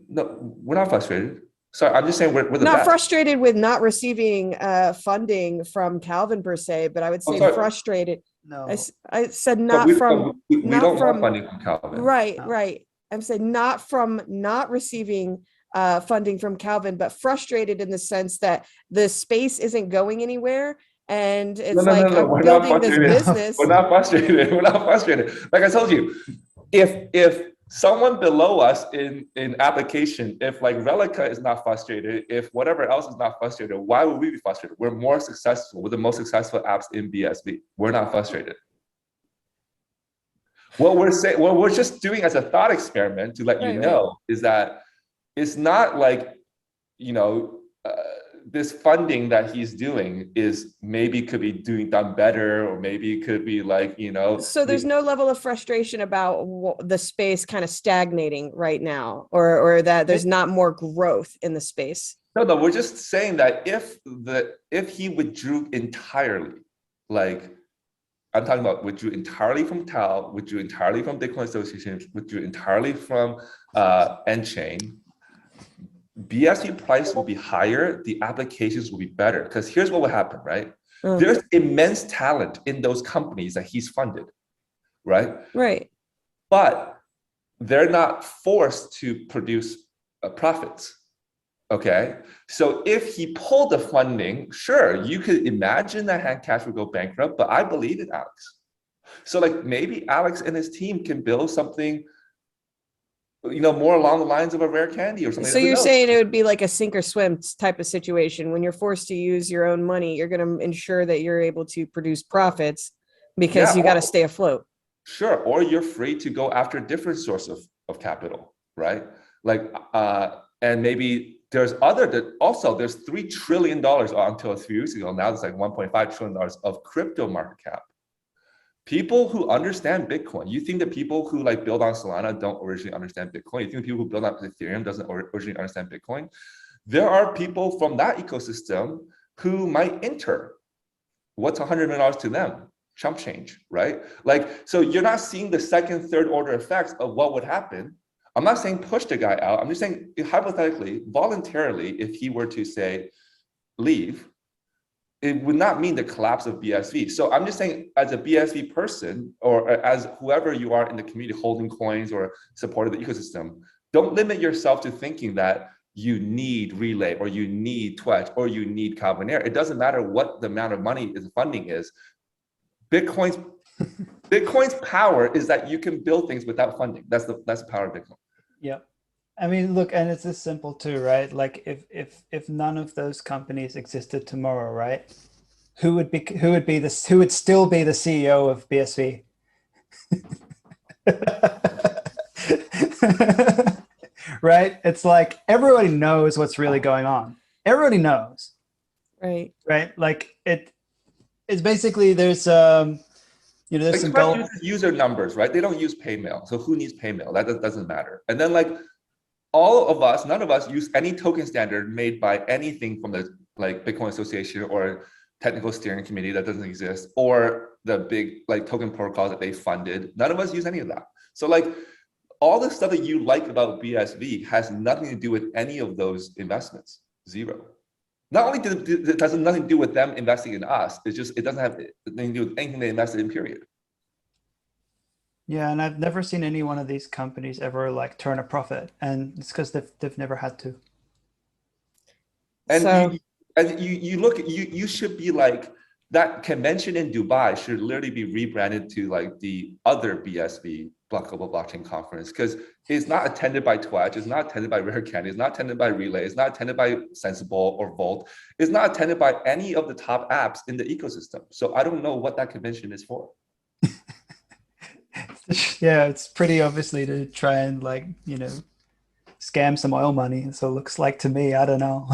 No, we're not frustrated. Sorry, I'm just saying we're the Not best. frustrated with not receiving funding from Calvin per se, but I would say frustrated. No. I said not from. We not don't from, want funding from Calvin. Right, No. right. I'm saying not from not receiving funding from Calvin, but frustrated in the sense that the space isn't going anywhere. And it's I'm building this business. We're not frustrated. We're not frustrated. Like I told you, if someone below us in application, if like Relica is not frustrated, if whatever else is not frustrated, why would we be frustrated? We're more successful. We're the most successful apps in BSV. We're not frustrated. What we're saying, what we're just doing as a thought experiment to let you know is that it's not like, you know, this funding that he's doing is maybe could be done better, or maybe could be like, you know. So there's no level of frustration about the space kind of stagnating right now, or that there's not more growth in the space. No, we're just saying that if he withdrew entirely, like I'm talking about withdrew entirely from Tau, withdrew entirely from Bitcoin Association, withdrew entirely from Nchain, BSV price will be higher, the applications will be better. Because here's what will happen, right? There's immense talent in those companies that he's funded, right? Right. But they're not forced to produce profits, okay? So if he pulled the funding, sure, you could imagine that Handcash would go bankrupt, but I believe in Alex. So like maybe Alex and his team can build something, you know, more along the lines of a Rare Candy or something. So you're saying it would be like a sink or swim type of situation. When you're forced to use your own money, you're going to ensure that you're able to produce profits because you got to stay afloat. Sure. Or you're free to go after a different source of capital, right? Like, and maybe there's there's $3 trillion until a few weeks ago. Now it's like $1.5 trillion of crypto market cap. People who understand Bitcoin, you think the people who like build on Solana don't originally understand Bitcoin? You think the people who build on Ethereum doesn't originally understand Bitcoin? There are people from that ecosystem who might enter. What's $100 million to them? Chump change, right? Like, so you're not seeing the second, third order effects of what would happen. I'm not saying push the guy out. I'm just saying hypothetically, voluntarily, if he were to say leave, it would not mean the collapse of BSV. So I'm just saying, as a BSV person, or as whoever you are in the community holding coins or supporting the ecosystem, don't limit yourself to thinking that you need Relay or you need Twetch or you need Calvin Air. It doesn't matter what the amount of money is funding is. Bitcoin's power is that you can build things without funding. That's the power of Bitcoin. Yep. I mean, look, and it's this simple too, right? Like if none of those companies existed tomorrow, right? Who would still be the CEO of BSV? Right? It's like everybody knows what's really going on. Everybody knows. Right. Right? Like it's basically there's there's some user numbers, right? They don't use Paymail. So who needs Paymail? That doesn't matter. And then like all of us, none of us use any token standard made by anything from the like Bitcoin Association or technical steering committee that doesn't exist, or the big like token protocols that they funded. None of us use any of that. So like all the stuff that you like about BSV has nothing to do with any of those investments. Zero. Not only it has nothing to do with them investing in us, it's just, it doesn't have anything to do with anything they invested in, period. Yeah, and I've never seen any one of these companies ever like turn a profit, and it's because they've never had to. And So, you look, you should be like, that convention in Dubai should literally be rebranded to like the other BSV Global Blockchain Conference, because it's not attended by Twitch, it's not attended by Rare Candy, it's not attended by Relay, it's not attended by Sensible or Volt, it's not attended by any of the top apps in the ecosystem. So I don't know what that convention is for. Yeah, it's pretty obviously to try and like, you know, scam some oil money. So it looks like to me, I don't know.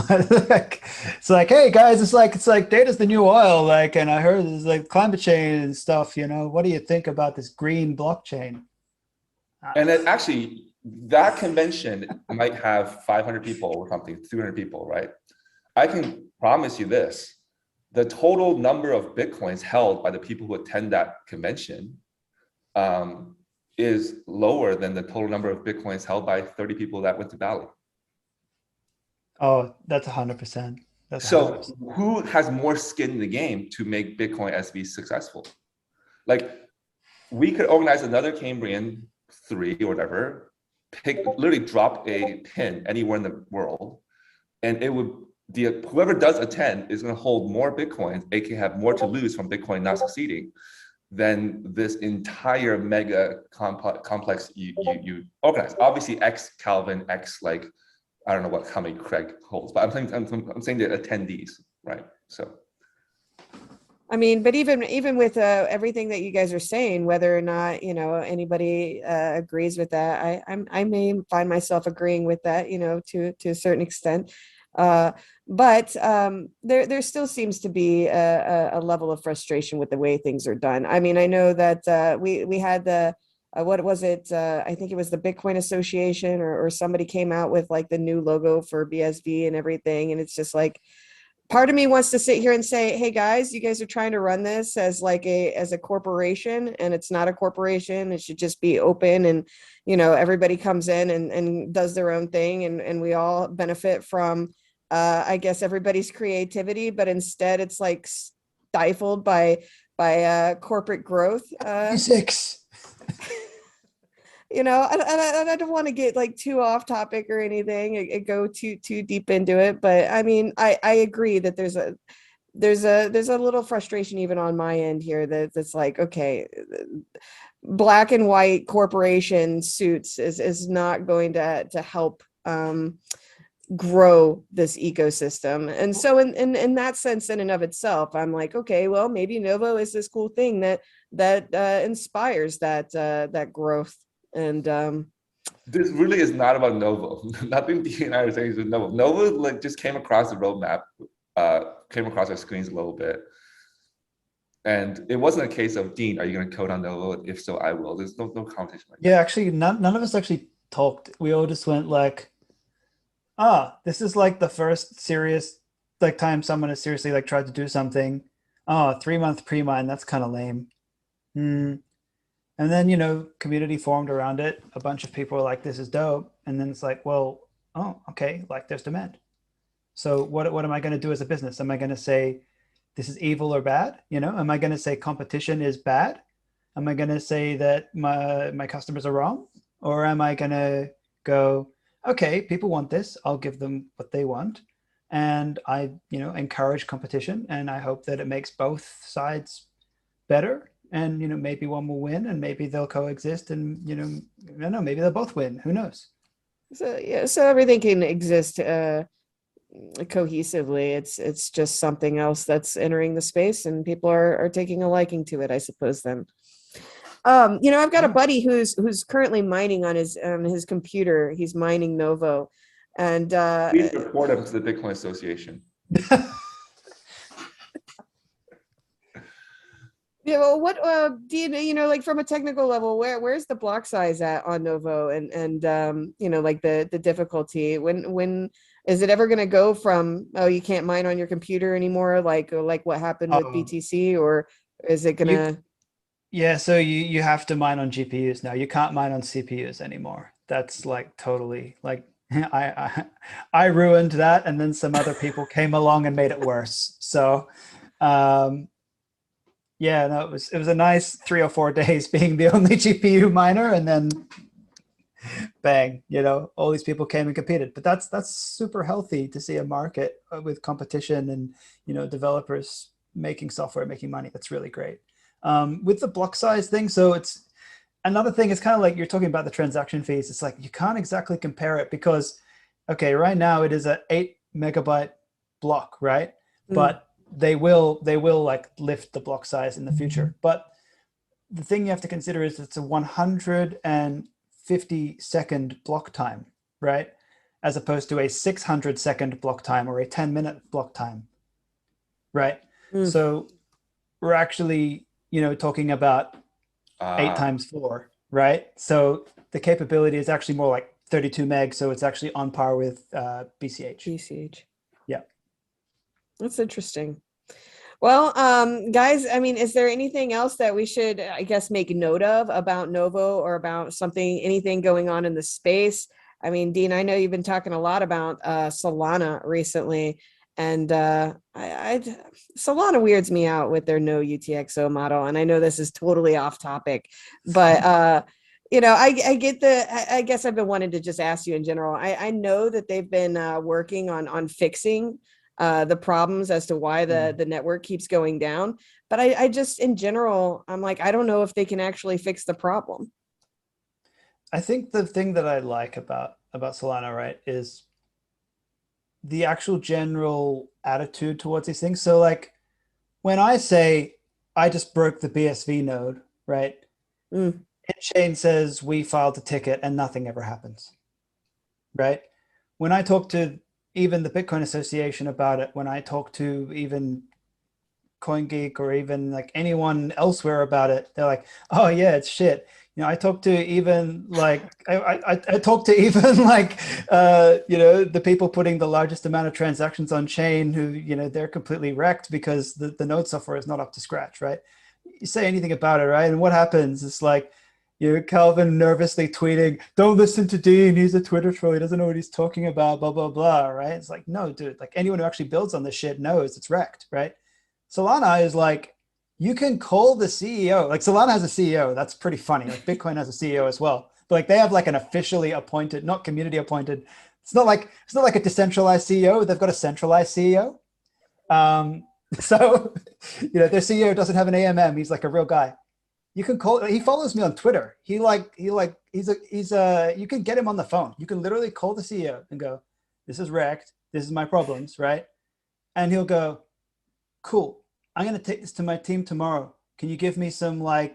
Like, it's like, hey guys, it's like data's the new oil. Like, and I heard there's like climate change and stuff, you know, what do you think about this green blockchain? And then actually, that convention might have 500 people or something, 200 people, right? I can promise you this, the total number of Bitcoins held by the people who attend that convention is lower than the total number of Bitcoins held by 30 people that went to Bali. Oh, that's 100%. That's So 100%. who has more skin in the game to make Bitcoin SV successful? Like, we could organize another Cambrian 3 or whatever, literally drop a pin anywhere in the world, and it would, whoever does attend is going to hold more Bitcoins, aka have more to lose from Bitcoin not succeeding, than this entire mega complex you organize. Obviously, X Calvin, X like, I don't know what how many Craig holds, but I'm saying the attendees, right? So. I mean, but even with everything that you guys are saying, whether or not, you know, anybody agrees with that, I may find myself agreeing with that, you know, to a certain extent. But there still seems to be a level of frustration with the way things are done. I mean, I know that we had the what was it? I think it was the Bitcoin Association or somebody came out with like the new logo for BSV and everything, and it's just like, part of me wants to sit here and say, hey guys, you guys are trying to run this as like as a corporation, and it's not a corporation. It should just be open, and, you know, everybody comes in and does their own thing, and we all benefit from, I guess, everybody's creativity, but instead it's like stifled by corporate growth. 6. You know, and I don't want to get like too off topic or anything and go too deep into it, but I mean, I agree that there's a little frustration even on my end here that's like, okay, black and white corporation suits is not going to help grow this ecosystem. And so in that sense, in and of itself, I'm like, okay, well, maybe Novo is this cool thing that inspires that growth. And this really is not about Novo. Nothing Dean and I are saying is with Novo. Novo like just came across the roadmap, came across our screens a little bit. And it wasn't a case of, Dean, are you going to code on Novo? If so, I will. There's no competition like that. Yeah, actually, none of us actually talked. We all just went like, this is like the first serious like time someone has seriously like tried to do something. 3-month pre-mine, that's kind of lame. And then, you know, community formed around it. A bunch of people were like, this is dope. And then it's like, well, oh, okay, like there's demand. So what am I going to do as a business? Am I going to say this is evil or bad? You know, am I going to say competition is bad? Am I going to say that my customers are wrong? Or am I going to go, okay, people want this, I'll give them what they want. And I, you know, encourage competition, and I hope that it makes both sides better. And, you know, maybe one will win and maybe they'll coexist, and, you know, I don't know, maybe they'll both win. Who knows? so, yeah, so everything can exist cohesively. It's just something else that's entering the space, and people are taking a liking to it, I suppose. Then, you know, I've got a buddy who's currently mining on his computer. He's mining Novo, and Please report him to the Bitcoin Association. Yeah, well, what do you know, like from a technical level, where's the block size at on Novo, and you know, like the difficulty? When is it ever going to go from, oh, you can't mine on your computer anymore, like what happened with Oh, BTC, or is it you gonna? yeah, so you have to mine on GPUs now. You can't mine on CPUs anymore. That's like totally like I ruined that, and then some other people came along and made it worse. So um yeah, no, it was a nice 3 or 4 days being the only GPU miner, and then bang, all these people came and competed. But that's super healthy to see a market with competition and developers making software, making money. That's really great. With the block size thing, so it's another thing. It's kind of like you're talking about the transaction fees. It's like you can't exactly compare it because, okay, right now it is a 8 MB block, right? Mm, But they will like lift the block size in the future. But the thing you have to consider is it's a 150-second block time, right? As opposed to a 600-second block time or a 10-minute block time, right? mm. So we're actually, talking about 8 times 4, right? So the capability is actually more like 32 meg. So it's actually on par with BCH. BCH. Yeah. That's interesting. Well, guys, I mean, is there anything else that we should, I guess, make note of about Novo, or about anything going on in the space? I mean, Dean, I know you've been talking a lot about Solana recently, and Solana weirds me out with their no UTXO model. And I know this is totally off topic, but I get I guess I've been wanting to just ask you in general. I know that they've been working on fixing the problems as to why the network keeps going down. But I just, in general, I'm like, I don't know if they can actually fix the problem. I think the thing that I like about Solana, right, is the actual general attitude towards these things. So like when I say I just broke the BSV node, right? Mm, InChain says we filed a ticket and nothing ever happens, right? When I talk to even the Bitcoin Association about it, when I talk to even CoinGeek or even like anyone elsewhere about it, they're like, "Oh yeah, it's shit." I talked to even like I talked to even like the people putting the largest amount of transactions on chain who they're completely wrecked because the node software is not up to scratch, right? You say anything about it, right? And what happens? It's like Calvin nervously tweeting, "Don't listen to Dean. He's a Twitter troll. He doesn't know what he's talking about." Blah blah blah. Right? It's like, no, dude. Like anyone who actually builds on this shit knows it's wrecked, right? Solana is like, you can call the CEO. Like Solana has a CEO. That's pretty funny. Like Bitcoin has a CEO as well. But like they have like an officially appointed, not community appointed. It's not like a decentralized CEO. They've got a centralized CEO. So their CEO doesn't have an AMM. He's like a real guy. You can call. He follows me on Twitter. You can get him on the phone. You can literally call the CEO and go, "This is wrecked. This is my problems," right? And he'll go, "Cool. I'm going to take this to my team tomorrow. Can you give me some ways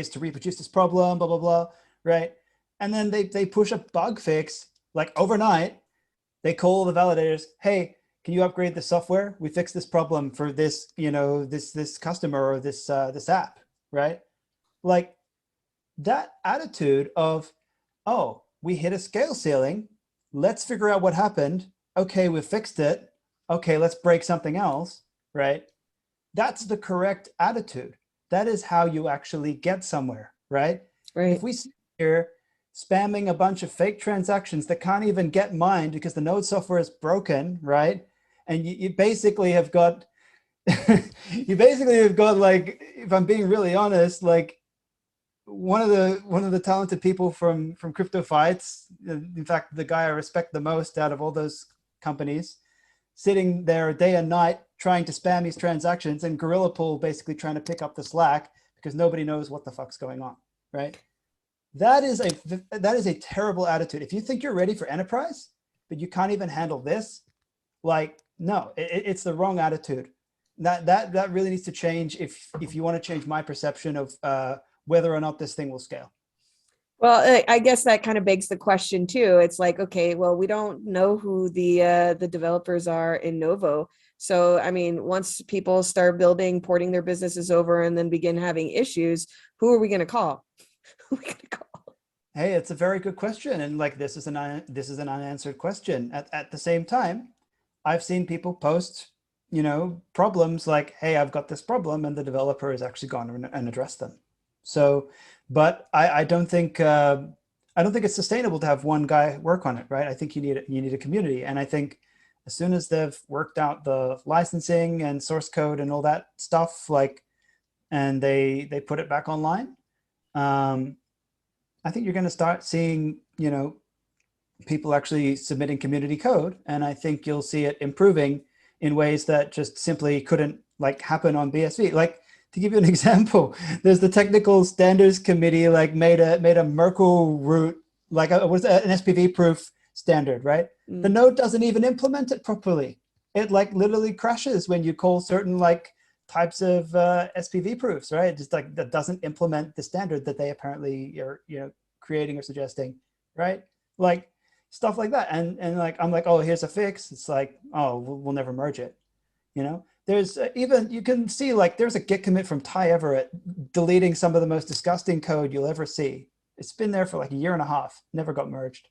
to reproduce this problem, blah, blah, blah." Right. And then they push a bug fix like overnight. They call the validators. "Hey, can you upgrade the software? We fixed this problem for this, this customer or this app." Right. Like that attitude of, "Oh, we hit a scale ceiling. Let's figure out what happened. Okay, we fixed it. Okay, let's break something else," right? That's the correct attitude. That is how you actually get somewhere, right? right. If we sit here spamming a bunch of fake transactions that can't even get mined because the node software is broken, right? And you basically have got, like, if I'm being really honest, like one of the talented people from Crypto Fights, in fact, the guy I respect the most out of all those companies, sitting there day and night trying to spam these transactions, and Gorilla Pool basically trying to pick up the slack because nobody knows what the fuck's going on, right? That is a terrible attitude. If you think you're ready for enterprise, but you can't even handle this, like, no, it's the wrong attitude. That really needs to change if you want to change my perception of whether or not this thing will scale. Well, I guess that kind of begs the question too. It's like, okay, well, we don't know who the developers are in Novo. So, I mean, once people start porting their businesses over and then begin having issues, who are we going to call? Who are we going to call? Hey, it's a very good question, and like this is an unanswered question. At the same time, I've seen people post, problems like, "Hey, I've got this problem," and the developer has actually gone and addressed them. So, but I don't think it's sustainable to have one guy work on it, right? I think you need a community, and I think as soon as they've worked out the licensing and source code and all that stuff, like, and they put it back online. Um, I think you're going to start seeing, people actually submitting community code. And I think you'll see it improving in ways that just simply couldn't like happen on BSV. Like, to give you an example, there's the technical standards committee like made a Merkle root, like was an SPV proof standard, right? The node doesn't even implement it properly. It like literally crashes when you call certain like types of SPV proofs, right? It just like that doesn't implement the standard that they apparently are, creating or suggesting, right? Like stuff like that. And like, I'm like, oh, here's a fix. It's like, oh, we'll never merge it. There's even, you can see like there's a git commit from Ty Everett deleting some of the most disgusting code you'll ever see. It's been there for like a year and a half, never got merged.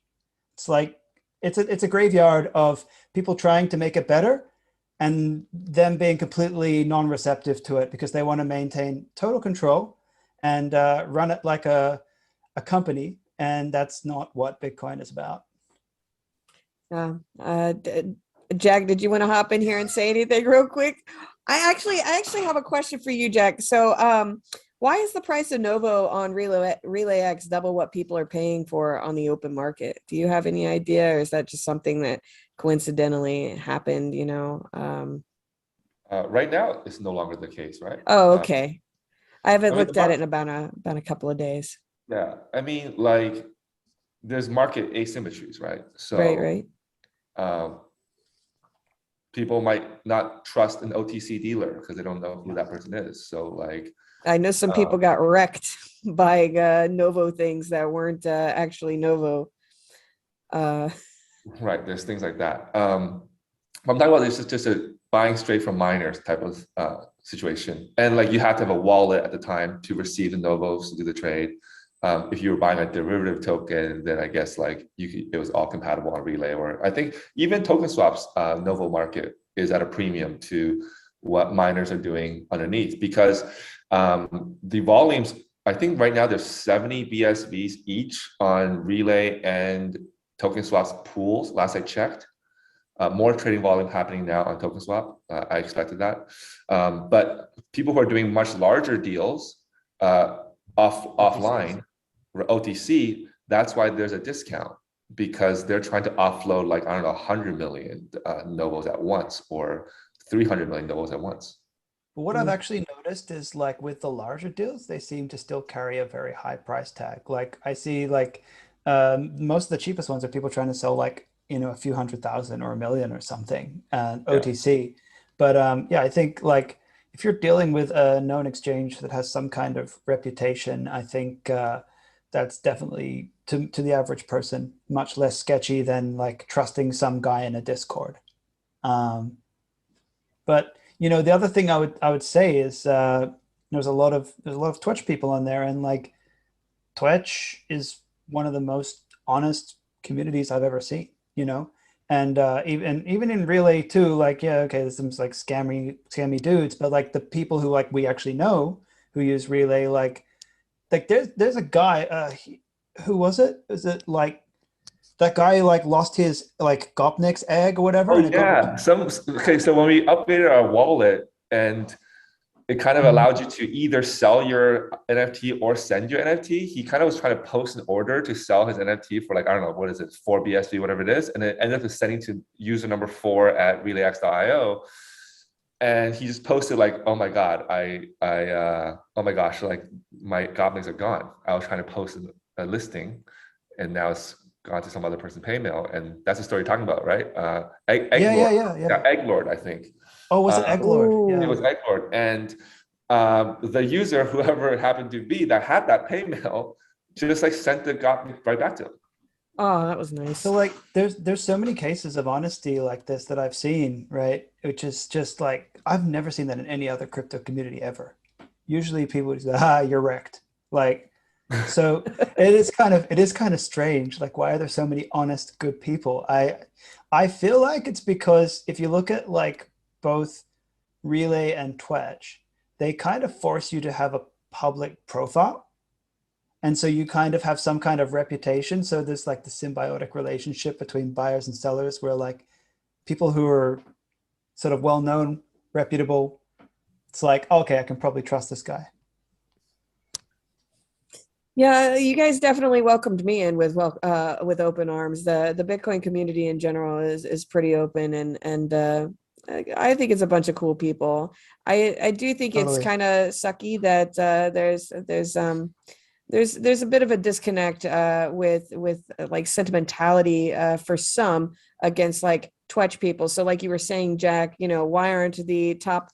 It's like, it's a graveyard of people trying to make it better and them being completely non-receptive to it because they want to maintain total control and run it like a company. And that's not what Bitcoin is about. Jack, did you want to hop in here and say anything real quick? I actually have a question for you, Jack. So, why is the price of Novo on RelayX double what people are paying for on the open market? Do you have any idea, or is that just something that coincidentally happened? Right now, it's no longer the case, right? Oh, okay. I haven't I mean, looked at it in about a couple of days. Yeah, I mean, like, there's market asymmetries, right? So, Right. people might not trust an OTC dealer because they don't know who that person is. So, like, I know some people got wrecked buying Novo things that weren't actually Novo. Right, there's things like that. I'm talking about this is just a buying straight from miners type of situation, and like you have to have a wallet at the time to receive the Novos to do the trade. If you were buying a derivative token, then I guess like it was all compatible on Relay, or I think even TokenSwap's Novo market is at a premium to what miners are doing underneath, because the volumes, I think right now there's 70 BSVs each on Relay and TokenSwap's pools, last I checked. More trading volume happening now on TokenSwap. I expected that. But people who are doing much larger deals offline, or OTC, that's why there's a discount, because they're trying to offload like, I don't know, 100 million Novos at once, or 300 million Novos at once. But what I've actually noticed is like with the larger deals, they seem to still carry a very high price tag. Like I see like most of the cheapest ones are people trying to sell like, a few 100,000 or 1 million or something OTC. But yeah, I think like if you're dealing with a known exchange that has some kind of reputation, I think that's definitely to the average person much less sketchy than like trusting some guy in a Discord. But the other thing I would say is there's a lot of Twitch people on there, and like Twitch is one of the most honest communities I've ever seen. And even in Relay too, like, yeah, okay, there's some like scammy dudes, but like the people who like we actually know who use Relay, like there's a guy, who was it? Is it like that guy who like lost his like Gopnik's egg or whatever? Oh and it yeah, okay. So when we upgraded our wallet, and it kind of allowed you to either sell your NFT or send your NFT. He kind of was trying to post an order to sell his NFT for like, I don't know, what is it, 4 BSV, whatever it is. And it ended up sending to user number 4 at relayx.io. And he just posted like, oh my God, oh my gosh, like my goblins are gone. I was trying to post a listing and now it's gone to some other person's pay mail. And that's the story you're talking about, right? Egg Lord. Yeah, Egg Lord, I think. Oh, was it Egg Lord? Yeah. It was Egg Lord. And the user, whoever it happened to be that had that pay mail, just like sent the got right back to them. Oh, that was nice. So like there's so many cases of honesty like this that I've seen, right? Which is just like I've never seen that in any other crypto community ever. Usually people would say, you're wrecked. Like, so it is kind of strange. Like, why are there so many honest, good people? I feel like it's because if you look at like both Relay and Twitch, they kind of force you to have a public profile. And so you kind of have some kind of reputation. So there's like the symbiotic relationship between buyers and sellers where like people who are sort of well-known, reputable, it's like, okay, I can probably trust this guy. Yeah, you guys definitely welcomed me in with open arms. The Bitcoin community in general is pretty open, and I think it's a bunch of cool people. I do think it's Totally. kind of sucky that there's a bit of a disconnect with like sentimentality for some against like Twitch people. So like you were saying, Jack, why aren't the top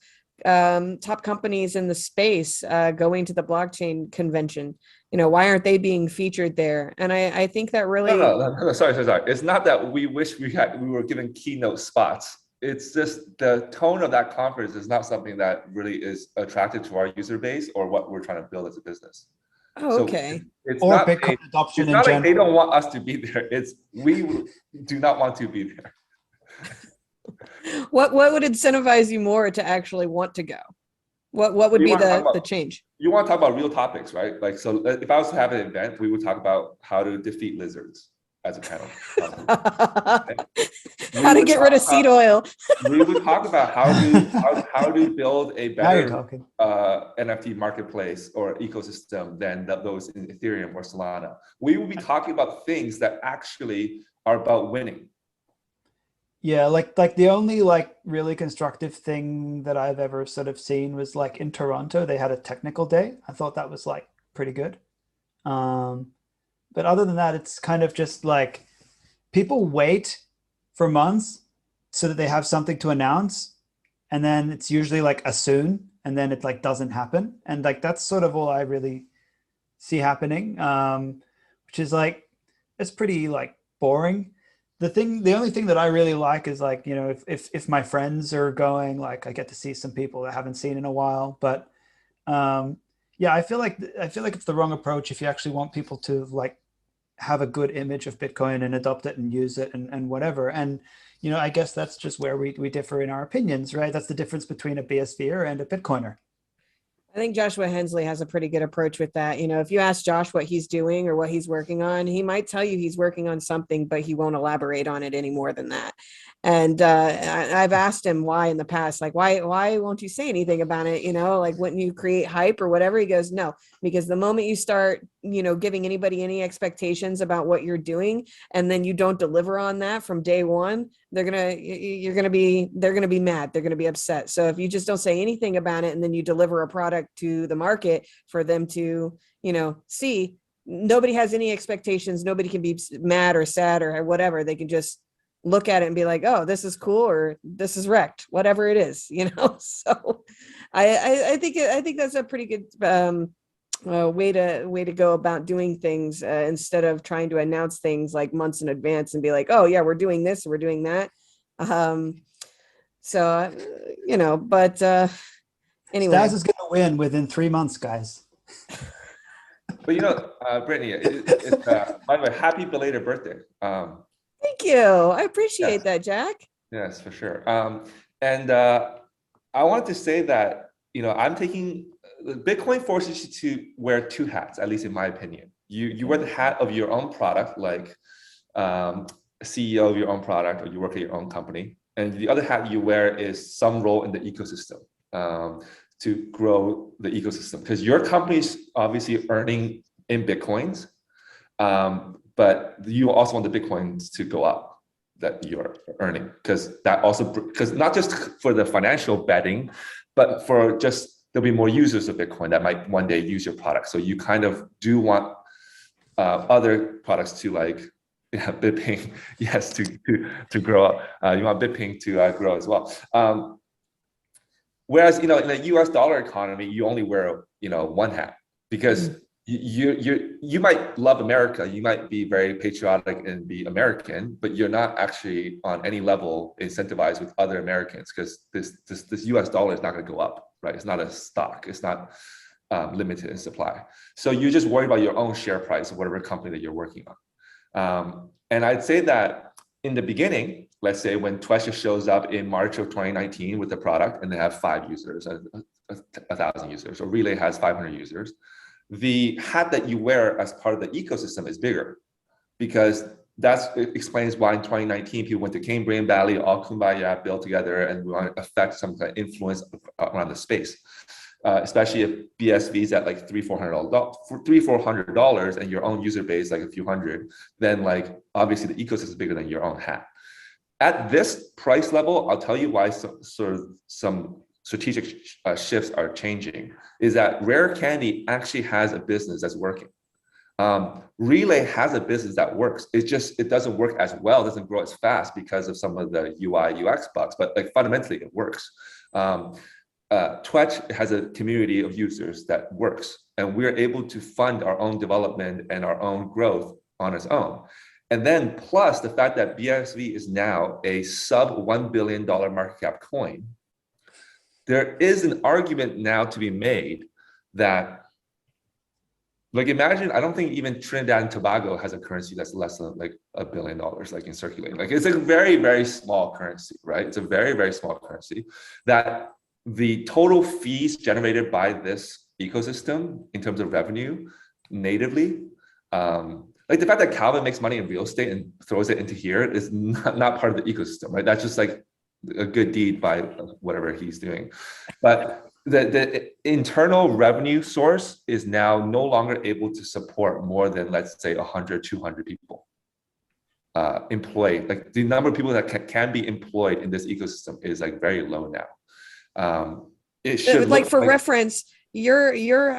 companies in the space going to the blockchain convention? Why aren't they being featured there? And I think that really No, sorry. It's not that we wish we were given keynote spots. It's just the tone of that conference is not something that really is attractive to our user base or what we're trying to build as a business. Oh, okay. So it's Or not Bitcoin adoption it's in not like general. they don't want us to be there. It's we do not want to be there. What would incentivize you more to actually want to go? What would be the change? You want to talk about real topics, right? Like, so if I was to have an event, we would talk about how to defeat lizards as a panel. How to get rid of seed oil. We would talk about how to build a better NFT marketplace or ecosystem than those in Ethereum or Solana. We will be talking about things that actually are about winning. Yeah, like the only like really constructive thing that I've ever sort of seen was like in Toronto, they had a technical day. I thought that was like pretty good. But other than that, it's kind of just like people wait for months so that they have something to announce. And then it's usually like a soon, and then it like doesn't happen. And like that's sort of all I really see happening, which is like, it's pretty like boring. The only thing that I really like is like, if my friends are going, like I get to see some people that I haven't seen in a while. But yeah, I feel like it's the wrong approach if you actually want people to like have a good image of Bitcoin and adopt it and use it and whatever. And I guess that's just where we differ in our opinions, right? That's the difference between a BSVer and a Bitcoiner. I think Joshua Hensley has a pretty good approach with that. If you ask Josh what he's doing or what he's working on, he might tell you he's working on something, but he won't elaborate on it any more than that. And I've asked him why in the past, like, why won't you say anything about it? Like, wouldn't you create hype or whatever? He goes, no, because the moment you start, giving anybody any expectations about what you're doing, and then you don't deliver on that from day one, they're gonna be mad. They're gonna be upset. So if you just don't say anything about it, and then you deliver a product to the market for them to, see, nobody has any expectations. Nobody can be mad or sad or whatever. They can just look at it and be like, oh, this is cool, or this is wrecked, whatever it is, So I think that's a pretty good way to go about doing things, instead of trying to announce things like months in advance and be like, oh yeah, we're doing this, we're doing that. So but anyway, Staz is going to win within 3 months, guys. But Brittany, it's by the way, happy belated birthday. Thank you. I appreciate that, Jack. Yes, for sure. And I wanted to say that, I'm taking Bitcoin forces you to wear two hats, at least in my opinion. You wear the hat of your own product, like CEO of your own product, or you work at your own company. And the other hat you wear is some role in the ecosystem, to grow the ecosystem. Because your company's obviously earning in Bitcoins, but you also want the Bitcoins to go up that you're earning, because not just for the financial betting, but for just there'll be more users of Bitcoin that might one day use your product. So you kind of do want other products to like BitPing, yes, to grow up. You want BitPing to grow as well. Whereas in the U.S. dollar economy, you only wear one hat, because you might love America, you might be very patriotic and be American, but you're not actually on any level incentivized with other Americans, because this US dollar is not going to go up, right? It's not a stock, it's not limited in supply. So you just worry about your own share price of whatever company that you're working on. And I'd say that in the beginning, let's say when Twitch shows up in March of 2019 with the product and they have 5 users, 1,000 users, or Relay has 500 users, the hat that you wear as part of the ecosystem is bigger, because it explains why in 2019 people went to Cambrian Valley, all kumbaya, built together, and we want to affect some kind of influence around the space. Especially if BSV is at like $300-$400 and your own user base like a few hundred, then like obviously the ecosystem is bigger than your own hat. At this price level, I'll tell you why some strategic shifts are changing, is that Rare Candy actually has a business that's working. Relay has a business that works. It doesn't work as well, doesn't grow as fast because of some of the UI UX bugs, but like fundamentally it works. Twitch has a community of users that works, and we're able to fund our own development and our own growth on its own. And then plus the fact that BSV is now a sub $1 billion market cap coin, there is an argument now to be made that, like, imagine, I don't think even Trinidad and Tobago has a currency that's less than like $1 billion, like in circulating. Like it's a very, very small currency, right? It's a very, very small currency that the total fees generated by this ecosystem in terms of revenue natively, like the fact that Calvin makes money in real estate and throws it into here is not part of the ecosystem, right? That's just like a good deed by whatever he's doing. But the internal revenue source is now no longer able to support more than, let's say, 100, 200 people employed. Like the number of people that can be employed in this ecosystem is like very low now. It should like for reference, you were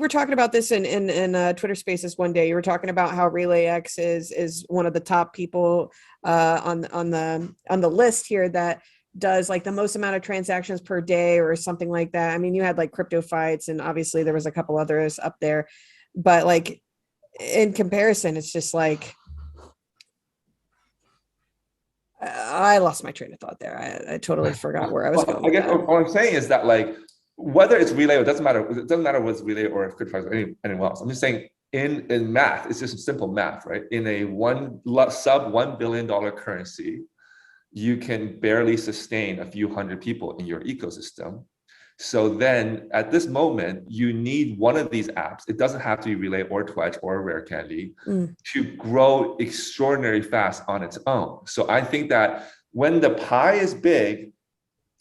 talking about this in Twitter Spaces one day. You were talking about how RelayX is one of the top people on the list here that does like the most amount of transactions per day or something like that. I mean, you had like Crypto Fights, and obviously there was a couple others up there, but like in comparison, it's just like I lost my train of thought there. I totally forgot where I was going. I guess what I'm saying is that like whether it's Relay or it doesn't matter whether it's Relay or if Crypto Fights or anyone else. I'm just saying in math, it's just simple math, right? In a sub $1 billion currency, you can barely sustain a few hundred people in your ecosystem. So then at this moment, you need one of these apps. It doesn't have to be Relay or Twitch or Rare Candy to grow extraordinarily fast on its own. So I think that when the pie is big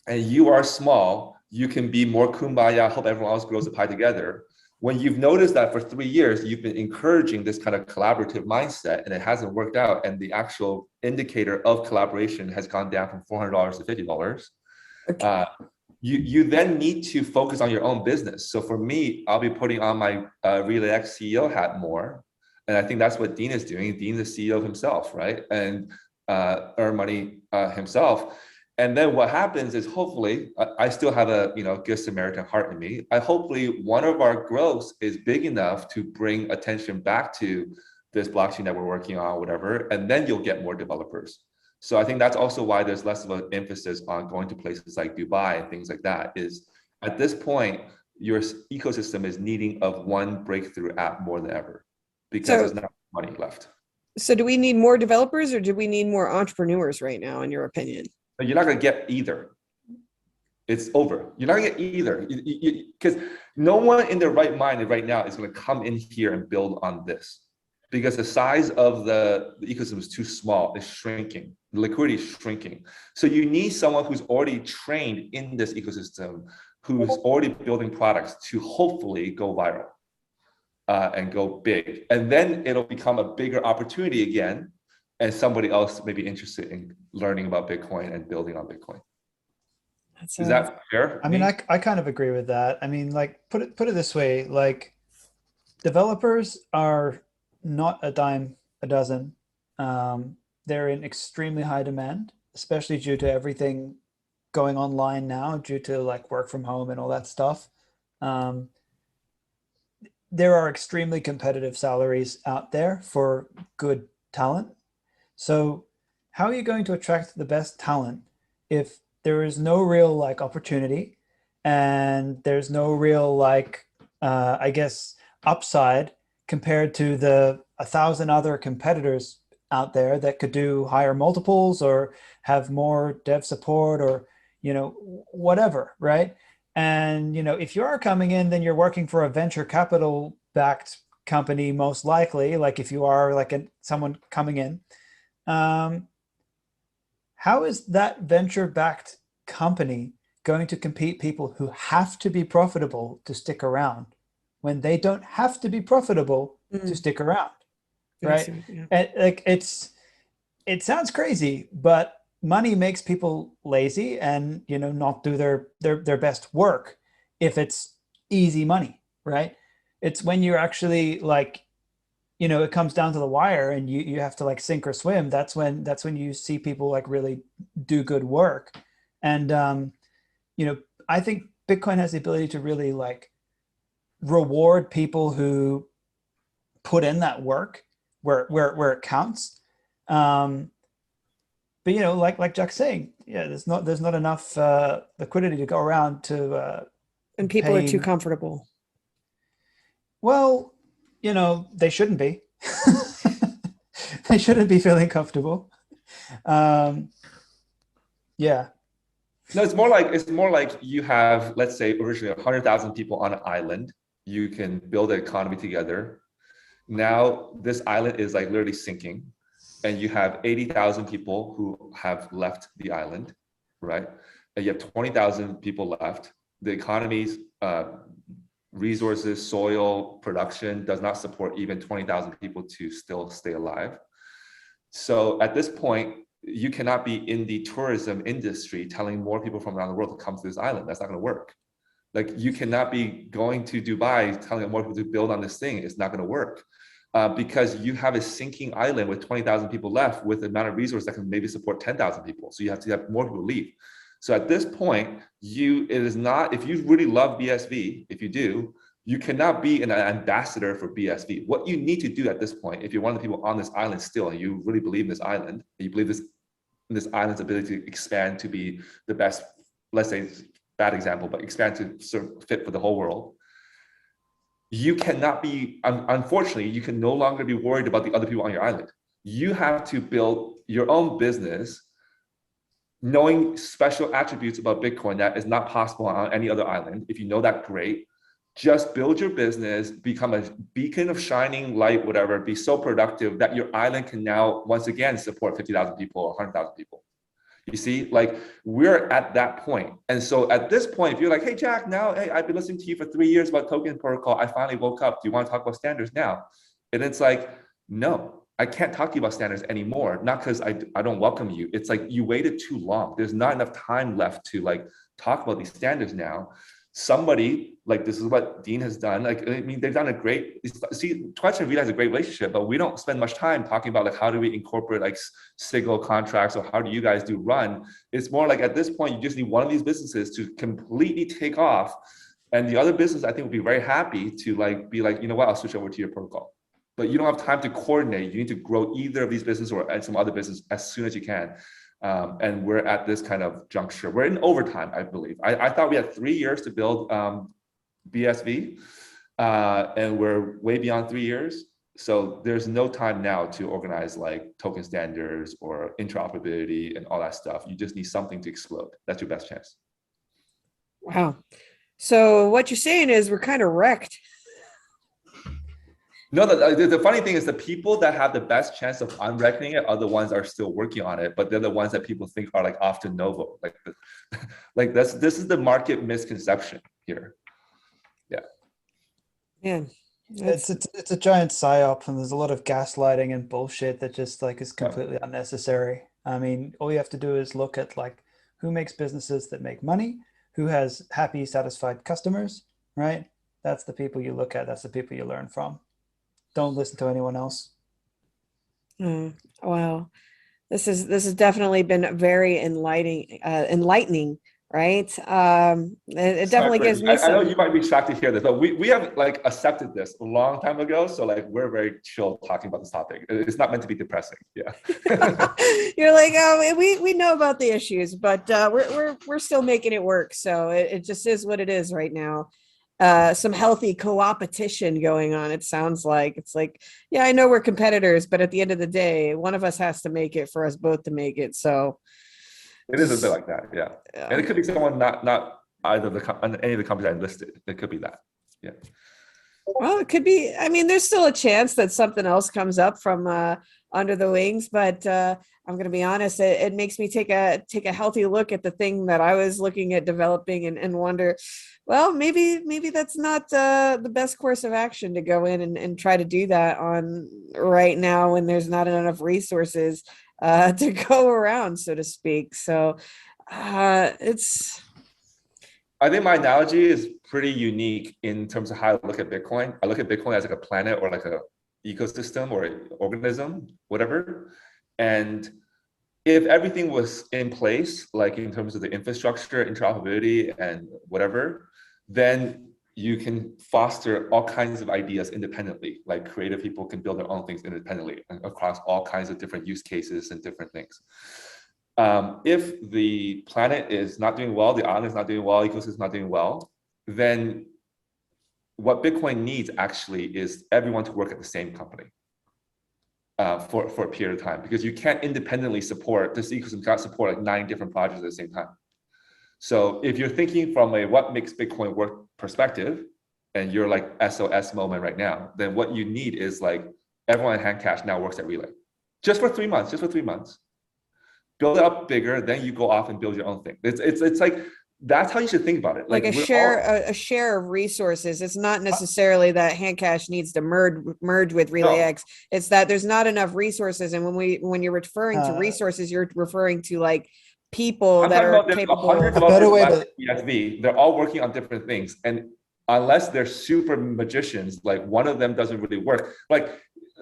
and you are small, you can be more kumbaya, hope everyone else grows the pie together. When you've noticed that for 3 years, you've been encouraging this kind of collaborative mindset and it hasn't worked out, and the actual indicator of collaboration has gone down from $400 to $50, okay. You then need to focus on your own business. So for me, I'll be putting on my RelayX CEO hat more. And I think that's what Dean is doing. Dean's the CEO himself, right? And earn money himself. And then what happens is hopefully, I still have a good Samaritan heart in me. Hopefully one of our growths is big enough to bring attention back to this blockchain that we're working on, whatever, and then you'll get more developers. So I think that's also why there's less of an emphasis on going to places like Dubai and things like that. Is at this point, your ecosystem is needing of one breakthrough app more than ever, because there's not money left. So do we need more developers or do we need more entrepreneurs right now, in your opinion? You're not going to get either. It's over. You're not going to get either, because no one in their right mind right now is going to come in here and build on this, because the size of the ecosystem is too small. It's shrinking. The liquidity is shrinking. So you need someone who's already trained in this ecosystem, who's already building products to hopefully go viral and go big. And then it'll become a bigger opportunity again, and somebody else may be interested in learning about Bitcoin and building on Bitcoin. Is that fair? I mean, I kind of agree with that. I mean, like, put it this way, like, developers are not a dime a dozen. They're in extremely high demand, especially due to everything going online now, due to like work from home and all that stuff. there are extremely competitive salaries out there for good talent. So how are you going to attract the best talent if there is no real like opportunity and there's no real like I guess upside compared to the 1,000 other competitors out there that could do higher multiples or have more dev support or whatever, right? And if you are coming in, then you're working for a venture capital backed company, most likely, like if you are like someone coming in. um, how is that venture-backed company going to compete people who have to be profitable to stick around when they don't have to be profitable to stick around, right? Yeah. And like it sounds crazy, but money makes people lazy and not do their best work if it's easy money, right? It's when you're actually like it comes down to the wire and you have to like sink or swim. That's when you see people like really do good work. And I think Bitcoin has the ability to really like reward people who put in that work where it counts. But like Jack's saying, yeah, there's not enough liquidity to go around to And people are too pay. comfortable. Well, they shouldn't be. They shouldn't be feeling comfortable. Yeah. No, it's more like you have, let's say, originally 100,000 people on an island. You can build an economy together. Now this island is like literally sinking, and you have 80,000 people who have left the island, right? And you have 20,000 people left. The economy's resources, soil, production does not support even 20,000 people to still stay alive. So at this point, you cannot be in the tourism industry telling more people from around the world to come to this island. That's not going to work. Like you cannot be going to Dubai telling more people to build on this thing. It's not going to work because you have a sinking island with 20,000 people left with the amount of resources that can maybe support 10,000 people. So you have to have more people leave. So at this point, it is not, if you really love BSV, if you do, you cannot be an ambassador for BSV. What you need to do at this point, if you're one of the people on this island still, and you really believe in this island, and you believe this island's ability to expand to be the best, let's say, bad example, but expand to sort of fit for the whole world, you cannot be, unfortunately, you can no longer be worried about the other people on your island. You have to build your own business knowing special attributes about Bitcoin that is not possible on any other island. If you know that, great. Just build your business, become a beacon of shining light, whatever, be so productive that your island can now, once again, support 50,000 people or 100,000 people. You see, like we're at that point. And so at this point, if you're like, hey, Jack, now, hey, I've been listening to you for 3 years about token protocol. I finally woke up. Do you want to talk about standards now? And it's like, no, I can't talk to you about standards anymore. Not because I don't welcome you. It's like you waited too long. There's not enough time left to like talk about these standards now. Somebody like this is what Dean has done. Like, I mean, they've done a great, see, Twitch and Vita has a great relationship, but we don't spend much time talking about like, how do we incorporate like signal contracts or how do you guys do run? It's more like at this point, you just need one of these businesses to completely take off. And the other business, I think, will be very happy to like, be like, you know what, I'll switch over to your protocol. But you don't have time to coordinate. You need to grow either of these businesses or add some other business as soon as you can. And we're at this kind of juncture. We're in overtime, I believe. I thought we had 3 years to build BSV, and we're way beyond 3 years. So there's no time now to organize like token standards or interoperability and all that stuff. You just need something to explode. That's your best chance. Wow. So what you're saying is we're kind of wrecked. No, the funny thing is the people that have the best chance of unreckoning it are the ones that are still working on it, but they're the ones that people think are like off to Novo. Like this is the market misconception here. Yeah. Yeah. It's a giant psyop, and there's a lot of gaslighting and bullshit that just like is completely unnecessary. I mean, all you have to do is look at like who makes businesses that make money, who has happy, satisfied customers, right? That's the people you look at. That's the people you learn from. Don't listen to anyone else. Wow. This has definitely been very enlightening right? It definitely gives me I know you might be shocked to hear this, but we have like accepted this a long time ago. So like we're very chill talking about this topic. It's not meant to be depressing. Yeah. You're like, oh, we know about the issues, but we're still making it work. So it just is what it is right now. Some healthy co-opetition going on. It sounds like it's like, yeah, I know we're competitors, but at the end of the day, one of us has to make it for us both to make it. So it is a bit like that, yeah. And it could be someone not either any of the companies I listed. It could be that, yeah. Well, it could be. I mean, there's still a chance that something else comes up from under the wings, but I'm going to be honest. It makes me take a healthy look at the thing that I was looking at developing and wonder, well, maybe that's not the best course of action to go in and try to do that on right now when there's not enough resources to go around, so to speak. So it's. I think my analogy is pretty unique in terms of how I look at Bitcoin. I look at Bitcoin as like a planet or like a ecosystem or an organism, whatever. And if everything was in place, like in terms of the infrastructure, interoperability, and whatever, then you can foster all kinds of ideas independently. Like creative people can build their own things independently across all kinds of different use cases and different things. If the planet is not doing well, the island is not doing well, ecosystem is not doing well, then what Bitcoin needs actually is everyone to work at the same company for a period of time, because you can't independently support, this ecosystem cannot support like 9 different projects at the same time. So if you're thinking from a what makes Bitcoin work perspective, and you're like SOS moment right now, then what you need is like everyone in Handcash now works at Relay. Just for 3 months, build it up bigger, then you go off and build your own thing. It's like, that's how you should think about it. Like a share of resources. It's not necessarily that Handcash needs to merge with RelayX. It's that there's not enough resources. And when you're referring to resources, you're referring to like people that are capable. A better way to BSV, they're all working on different things. And unless they're super magicians, like one of them doesn't really work. Like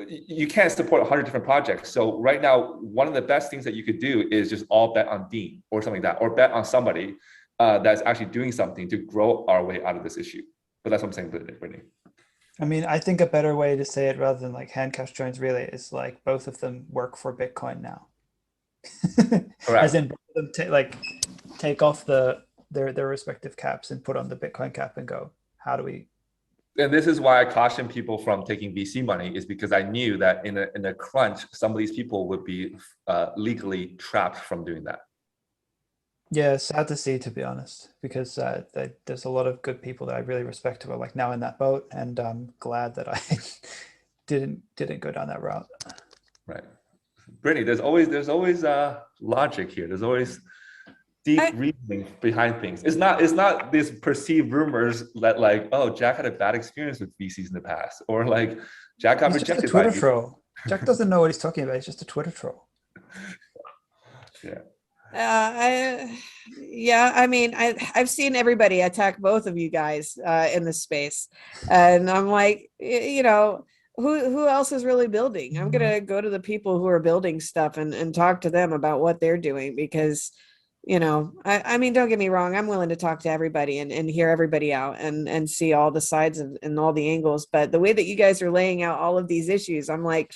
you can't support 100 different projects. So right now, one of the best things that you could do is just all bet on Dean or something like that, or bet on somebody that's actually doing something to grow our way out of this issue. But that's what I'm saying, Brittany. I mean, I think a better way to say it rather than like Handcash joins Relay is like both of them work for Bitcoin now. Correct. As in both of them take off their respective caps and put on the Bitcoin cap and go, how do we? And this is why I caution people from taking VC money, is because I knew that in a crunch, some of these people would be legally trapped from doing that. Yeah, sad to see, to be honest, because there's a lot of good people that I really respect who are like now in that boat, and I'm glad that I didn't go down that route. Right, Brittany. There's always logic here. There's always deep reasoning behind things. It's not these perceived rumors that like, oh, Jack had a bad experience with VCs in the past, or like Jack got rejected. Just a Twitter troll. Jack doesn't know what he's talking about. He's just a Twitter troll. Yeah. I mean, I've seen everybody attack both of you guys in this space, and I'm like, you know, who else is really building? I'm gonna go to the people who are building stuff and talk to them about what they're doing, because, you know, I mean, don't get me wrong, I'm willing to talk to everybody and hear everybody out and see all the sides and all the angles, but the way that you guys are laying out all of these issues, I'm like,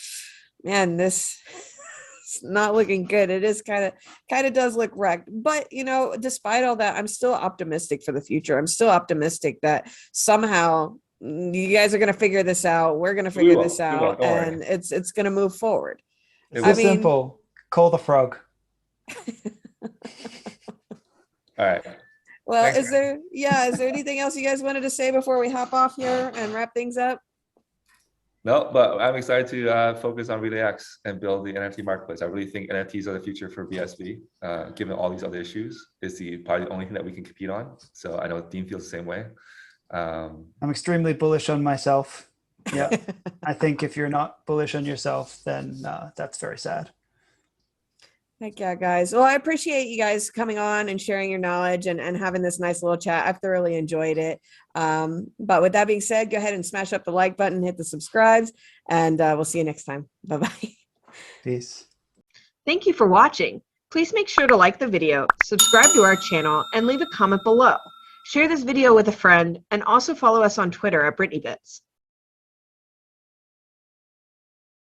man, this not looking good. It is kind of does look wrecked, but you know, despite all that, I'm still optimistic for the future. I'm still optimistic that somehow you guys are going to figure this out. We're going to figure this out, and it's going to move forward. It's simple. Call the frog. All right. Well, thanks, is there anything else you guys wanted to say before we hop off here and wrap things up? No, but I'm excited to focus on RelayX and build the NFT marketplace. I really think NFTs are the future for BSV, given all these other issues. It's probably the only thing that we can compete on. So I know Dean feels the same way. I'm extremely bullish on myself. Yeah, I think if you're not bullish on yourself, then that's very sad. Heck yeah, guys. Well, I appreciate you guys coming on and sharing your knowledge and having this nice little chat. I've thoroughly enjoyed it. But with that being said, go ahead and smash up the like button, hit the subscribes, and we'll see you next time. Bye-bye. Peace. Thank you for watching. Please make sure to like the video, subscribe to our channel, and leave a comment below. Share this video with a friend, and also follow us on Twitter at BrittanyBits.